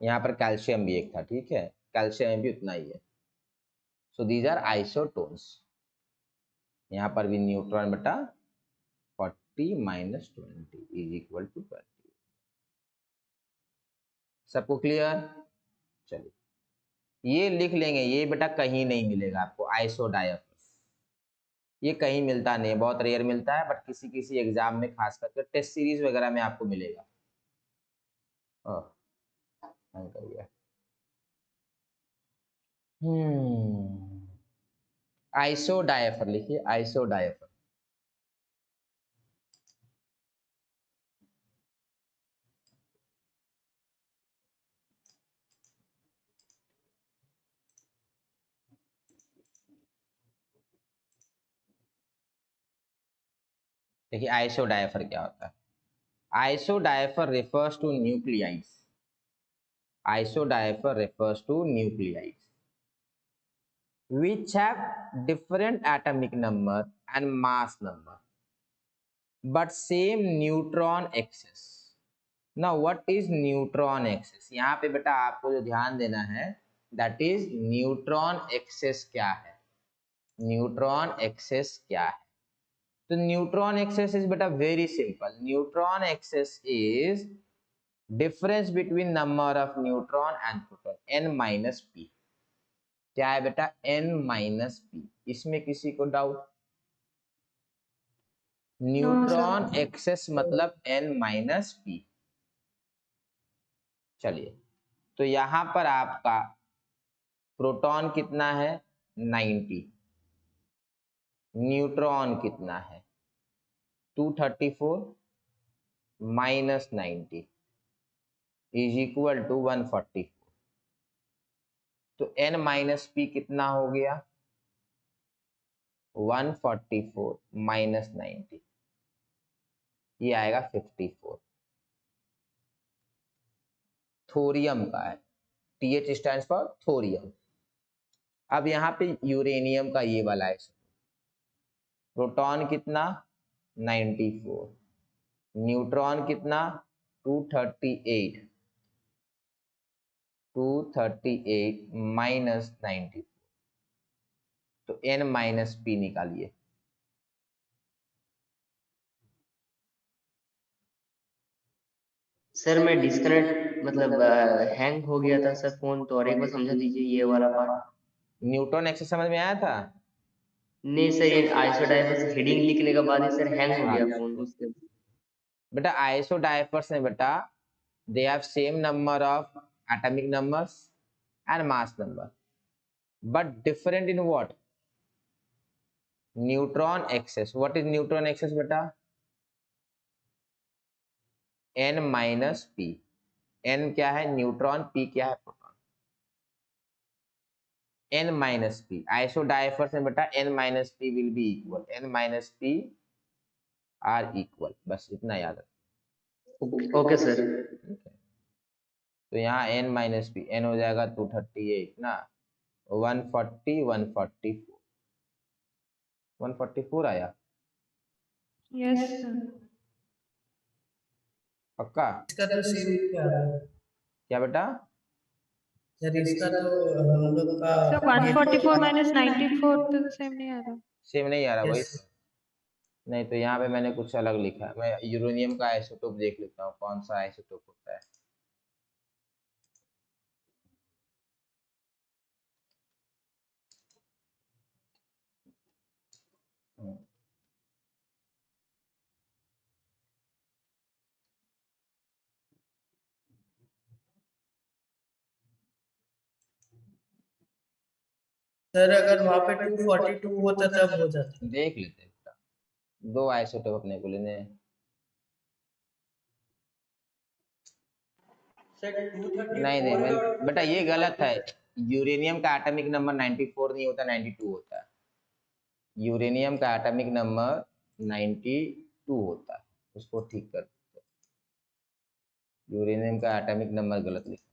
यहाँ पर कैल्शियम भी एक था। ठीक है, कैल्शियम भी उतना ही है। So these are isotones. यहाँ पर भी न्यूट्रॉन बेटा 40 - 20 = 20। सबको क्लियर? चलिए ये लिख लेंगे, ये बेटा कहीं नहीं मिलेगा आपको। आइसोडायफर्स ये कहीं मिलता नहीं है, बहुत रेयर मिलता है, बट किसी किसी एग्जाम में खास करके टेस्ट सीरीज वगैरह में आपको मिलेगा। आइसोडायफर लिखिए, आइसोडायफर। देखिए आइसोडाइफर क्या होता है। आइसोडाइफर refers to nuclides. Isodiapher refers to nuclides which have different atomic number and mass number but same neutron excess. Now what is neutron excess? यहाँ पे बेटा आपको जो ध्यान देना है that is neutron excess क्या है, न्यूट्रॉन एक्सेस क्या है। तो न्यूट्रॉन एक्सेस इज बेटा very simple, neutron excess is difference between number of neutron and proton n minus P. क्या है बेटा, n माइनस पी। इसमें किसी को डाउट? न्यूट्रॉन एक्सेस मतलब n माइनस पी। चलिए तो यहां पर आपका प्रोटॉन कितना है 90, न्यूट्रॉन कितना है 234 माइनस 90 इज इक्वल टू 144। तो n माइनस पी कितना हो गया 144 माइनस 90, ये आएगा 54। थोरियम का है, TH स्टैंड्स फॉर थोरियम। अब यहाँ पे यूरेनियम का ये वाला है, प्रोटॉन कितना 94, न्यूट्रॉन कितना 238 माइनस 94, तो n माइनस पी निकालिए।
सर मैं डिस्कनेक्ट मतलब हैंग हो गया था सर फोन, तो और एक बार समझा दीजिए ये वाला पार्ट।
न्यूट्रॉन एक्सेस समझ में आया था?
नहीं सर, ये आइसोडाइपर्स हेडिंग लिखने के बाद ही सर हैंग हो गया फोन उसके।
बेटा आइसोडाइपर्स में बेटा they have same number of atomic numbers and mass number but different in what? Neutron excess. What is neutron excess beta? n minus p। n क्या है न्यूट्रॉन, p क्या है प्रोटॉन। n minus p आइसोडाइपर्स में बेटा n minus p will be equal, n minus p are equal, बस इतना याद रखो।
Okay sir.
तो यहाँ n माइनस पी, n हो जाएगा 238 ना, 140 144 आया।
Yes sir.
पक्का?
इसका तो सेम क्या है
क्या बेटा?
सर, इसका तो हम लोग का
सर 144 माइनस 94 तो सेम नहीं आ रहा।
सेम नहीं आ रहा वही
Yes.
नहीं, तो यहाँ पे मैंने कुछ अलग लिखा है। मैं यूरेनियम का आइसोटोप देख लेता हूँ कौन सा आइसोटोप होता है।
सर अगर वहाँ पे 242 होता तब हो जाता।
देख लेते हैं बेटा, दो आइसोटोप अपने को लेने हैं। नहीं नहीं बेटा ये गलत है, यूरेनियम का एटॉमिक नंबर 94 नहीं होता 92 होता है। यूरेनियम का एटॉमिक नंबर 92 होता है, उसको ठीक कर देते हैं। यूरेनियम का एटॉमिक नंबर गलत लिखा।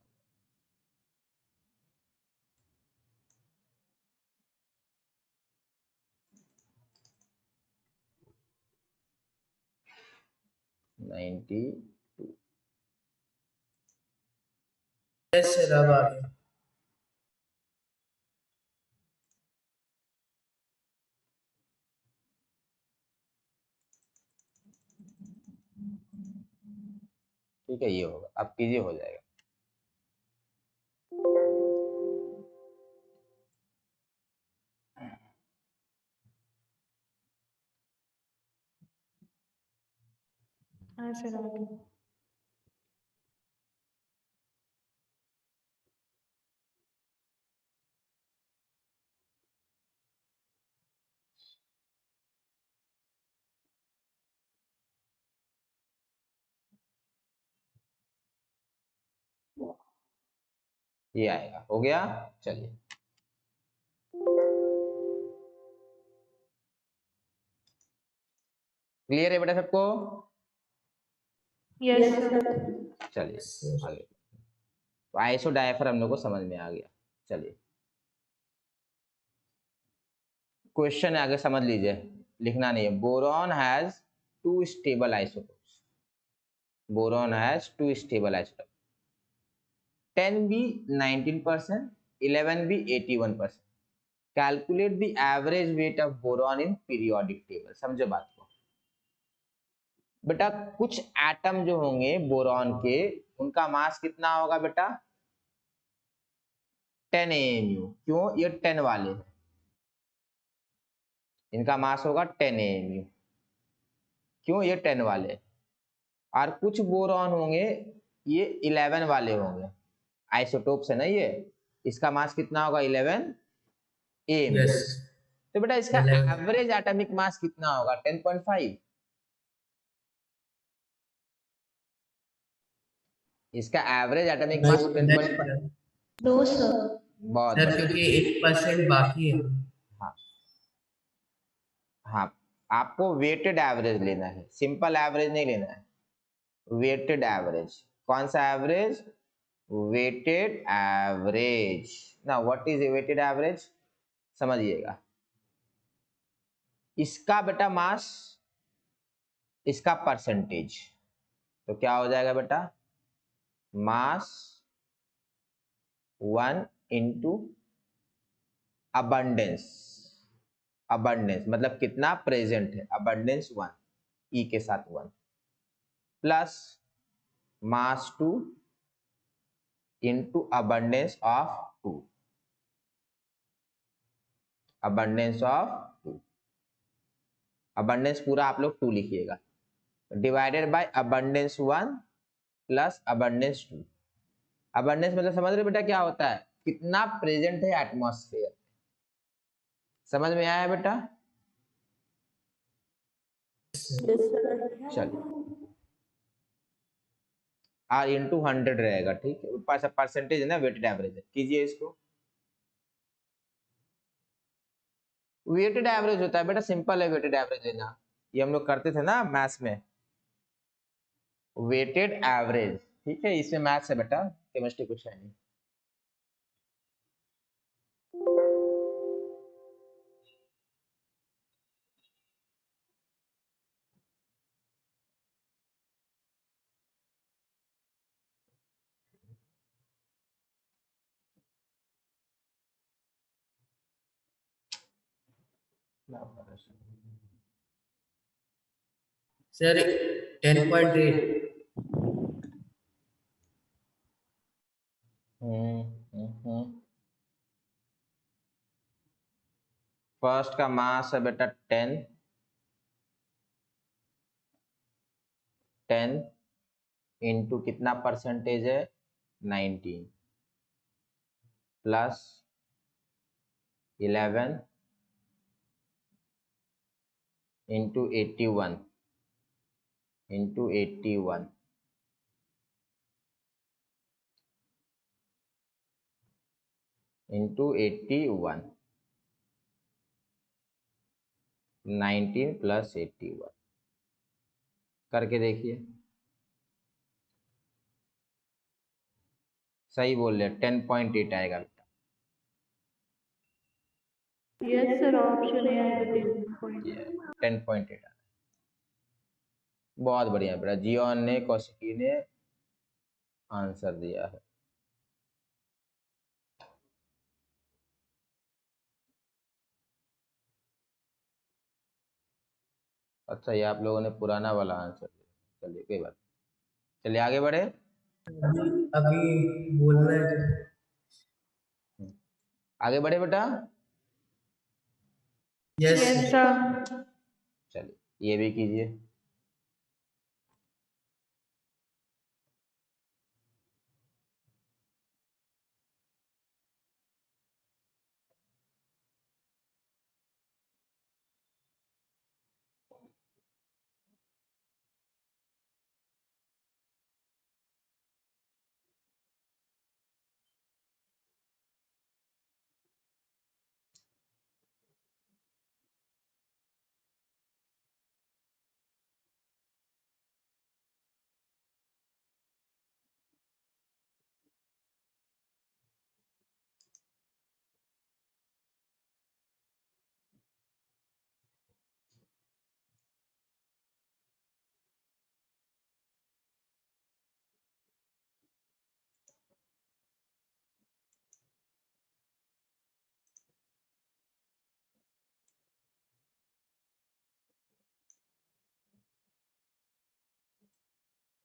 यस सर, अब आ गया।
ठीक है ये होगा, अब कीजिए हो जाएगा।
हाँ सर आ गया।
ये आएगा, हो गया। चलिए क्लियर है बेटा सबको?
Yes sir.
चलिए आगे। तो आइसो डायफर हम लोग को समझ में आ गया। चलिए क्वेश्चन आगे समझ लीजिए, लिखना नहीं है। Boron has 2 stable isotopes. Boron has 2 stable isotopes, 10B 19%, 11B 81%। Calculate the average weight of boron in periodic table. समझो बात को बेटा, कुछ एटम जो होंगे बोरॉन के, उनका मास कितना होगा बेटा? 10 AMU। क्यों? ये 10 वाले हैं, इनका मास होगा 10 AMU। क्यों? ये 10 वाले हैं। और कुछ बोरॉन होंगे ये 11 वाले होंगे, आइसोटोप्स है ना ये, इसका मास कितना होगा? 11 AMU।
यस
तो बेटा इसका
11
एवरेज एटॉमिक मास कितना होगा? 10.5। इसका एवरेज एटॉमिक मास 10.5।
दो सर।
बहुत
सर
बढ़िया।
क्योंकि 1% बाकी है।
हाँ हाँ, आपको वेटेड एवरेज लेना है, सिंपल एवरेज नहीं लेना है, वेटेड एवरेज। कौन सा एवरेज? Weighted average. ना what is a weighted average? समझिएगा, इसका बेटा मास, इसका परसेंटेज, तो क्या हो जाएगा बेटा? मास 1 इंटू अबंडेंस। अबंडेंस मतलब कितना प्रेजेंट है, अबंडेंस 1, ई के साथ 1, plus mass 2 into abundance of 2, abundance of 2। Abundance पूरा आप लोग 2 लिखिएगा, divided by abundance 1 plus abundance 2। Abundance मतलब समझ रहे हो बेटा क्या होता है? कितना प्रेजेंट है एटमॉस्फेयर। समझ में आया बेटा? चलिए, आर इंटू 100 रहेगा, ठीक है, परसेंटेज है ना, वेटेड एवरेज है। कीजिए इसको। वेटेड एवरेज होता है बेटा, सिंपल है वेटेड एवरेज लेना, ये हम लोग करते थे ना मैथ्स में, वेटेड एवरेज। ठीक है, इसमें मैथ्स है बेटा, केमिस्ट्री कुछ है नहीं।
सर 10.8
फर्स्ट का मास है बेटा 10, 10 इंटू कितना परसेंटेज है? 19, plus 11 into 81, into 81, into 81, 19 plus 81 करके देखिए। सही बोल रहे, 10.8 आएगा बेटा।
यस सर, ऑप्शन ए है
10.8 बहुत बढ़िया बेटा, जियोन ने, कौशिकी ने आंसर दिया है। अच्छा, ये आप लोगों ने पुराना वाला आंसर दिया, चलिए कोई बात नहीं। चलिए आगे बढ़े।
अभी बोलना है।
आगे बढ़े बेटा।
Yes
yes sir.
चलिए ये भी कीजिए।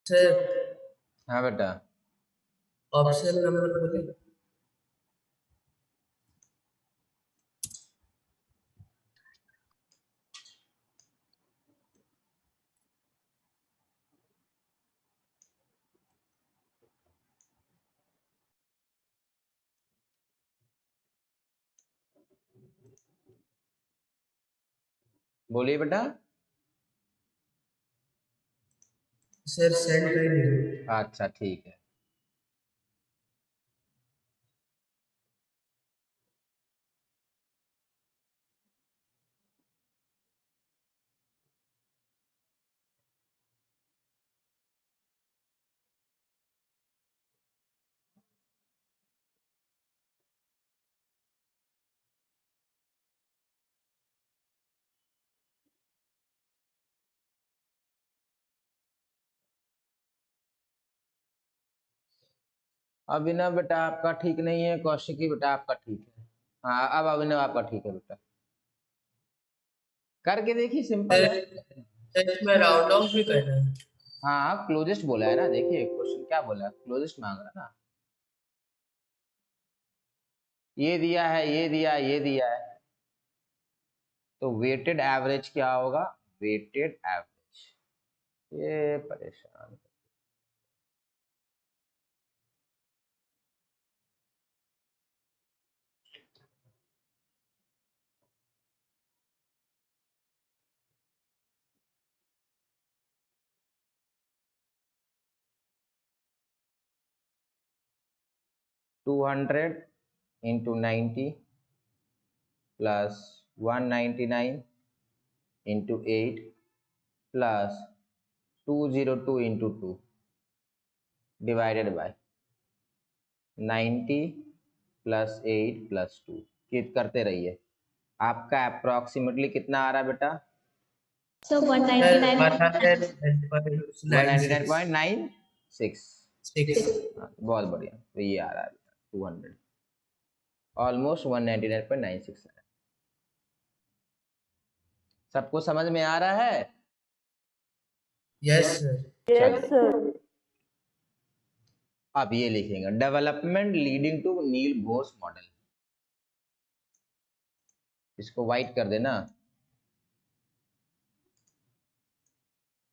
सर
हाँ बेटा,
ऑप्शन नंबर बोलिए।
बोलिए बेटा।
सर सेंड कर दीजिए।
अच्छा ठीक है। अभिनव बेटा आपका ठीक नहीं है, कौशिकी बेटा आपका ठीक है। हाँ अब अभिनव आपका ठीक है बेटा, करके देखिए, सिंपल है।
सर इसमें राउंड ऑफ भी करना है।
हाँ क्लोजेस्ट बोला है ना, देखिए क्वेश्चन क्या बोला है, क्लोजेस्ट मांग रहा है ना। ये दिया है, ये दिया है, ये दिया है, तो वेटेड एवरेज क्या होगा, वेटेड एवरेज। ये परेशान। Two 100 into 90 plus 199 into 8 plus 202 into 2 divided by 90 plus 8 plus 2, कित करते रहिए। आपका अप्रोक्सीमेटली कितना आ रहा है बेटा,
So
सर
199.96।
199.96।
बहुत बढ़िया, तो ये आ रहा है 200, ऑलमोस्ट 199.96 है। सबको समझ में आ रहा है?
Yes sir.
चलिए अब ये लिखेंगे, development leading to Niels Bohr's model. इसको व्हाइट कर देना,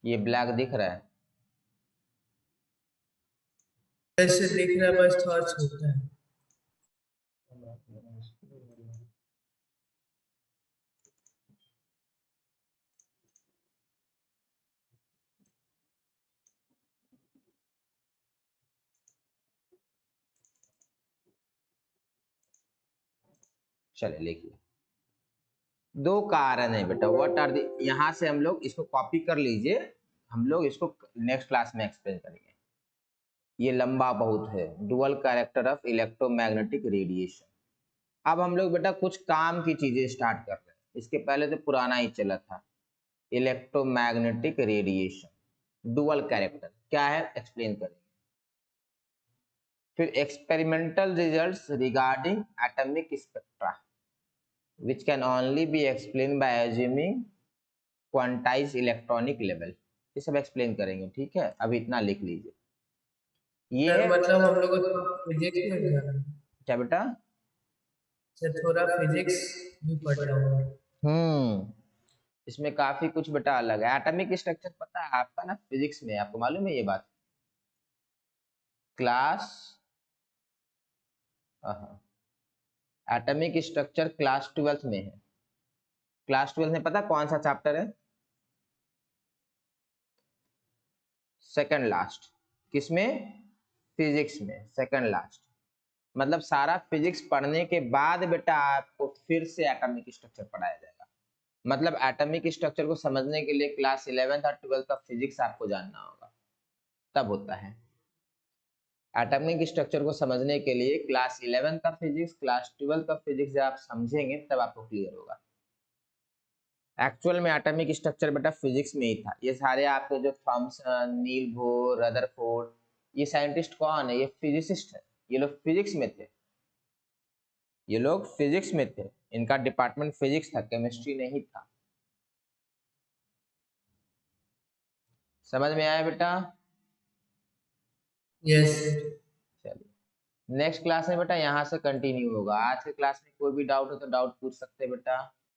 ये ब्लैक दिख रहा है।
ऐसे दिख रहा है, बस थोड़ा छोटा है।
चले लिखिए, दो कारण है बेटा, व्हाट आर दी, यहां से हम लोग इसको कॉपी कर लीजिए, हम लोग इसको नेक्स्ट क्लास में एक्सप्लेन करेंगे। ये लंबा बहुत है, dual character of electromagnetic radiation. अब हम लोग बेटा कुछ काम की चीजें स्टार्ट कर रहे हैं, इसके पहले तो पुराना ही चला था, इलेक्ट्रोमैग्नेटिक रेडिएशन डुअल कैरेक्टर क्या है एक्सप्लेन करेंगे। फिर experimental results regarding atomic spectra which can only be explained by assuming quantized electronic level, ये सब एक्सप्लेन करेंगे, ठीक है। अभी इतना लिख लीजिए। ये
सर मतलब हम लोग को फिजिक्स में जाना है।
क्या बेटा,
सर थोड़ा फिजिक्स भी पढ़ना होगा।
इसमें काफी कुछ बेटा अलग है। एटॉमिक स्ट्रक्चर पता है आपका ना फिजिक्स में, आपको मालूम है ये बात, class atomic structure class 12th में है। क्लास 12th में पता कौन सा चैप्टर है, सेकंड लास्ट। किसमें, फिजिक्स में सेकंड लास्ट। मतलब सारा फिजिक्स पढ़ने के बाद बेटा आपको फिर से एटॉमिक स्ट्रक्चर पढ़ाया जाएगा। मतलब एटॉमिक स्ट्रक्चर को समझने के लिए क्लास 11th और 12th का फिजिक्स आपको जानना होगा, तब होता है। एटॉमिक स्ट्रक्चर को समझने के लिए क्लास 11th का फिजिक्स, क्लास 12th का फिजिक्स जब आप समझेंगे तब आपको क्लियर होगा। एक्चुअल में एटॉमिक स्ट्रक्चर बेटा फिजिक्स में ही था। ये सारे आपके जो थॉमसन, नील बोर, रदरफोर्ड, ये साइंटिस्ट कौन है, ये फिजिसिस्ट है। ये लोग फिजिक्स में थे, ये लोग फिजिक्स में थे, इनका डिपार्टमेंट फिजिक्स था, केमिस्ट्री नहीं था। समझ में आया बेटा?
यस।
चलिए नेक्स्ट क्लास में बेटा यहाँ से कंटिन्यू होगा। आज के क्लास में कोई भी डाउट हो तो डाउट पूछ सकते हैं बेटा।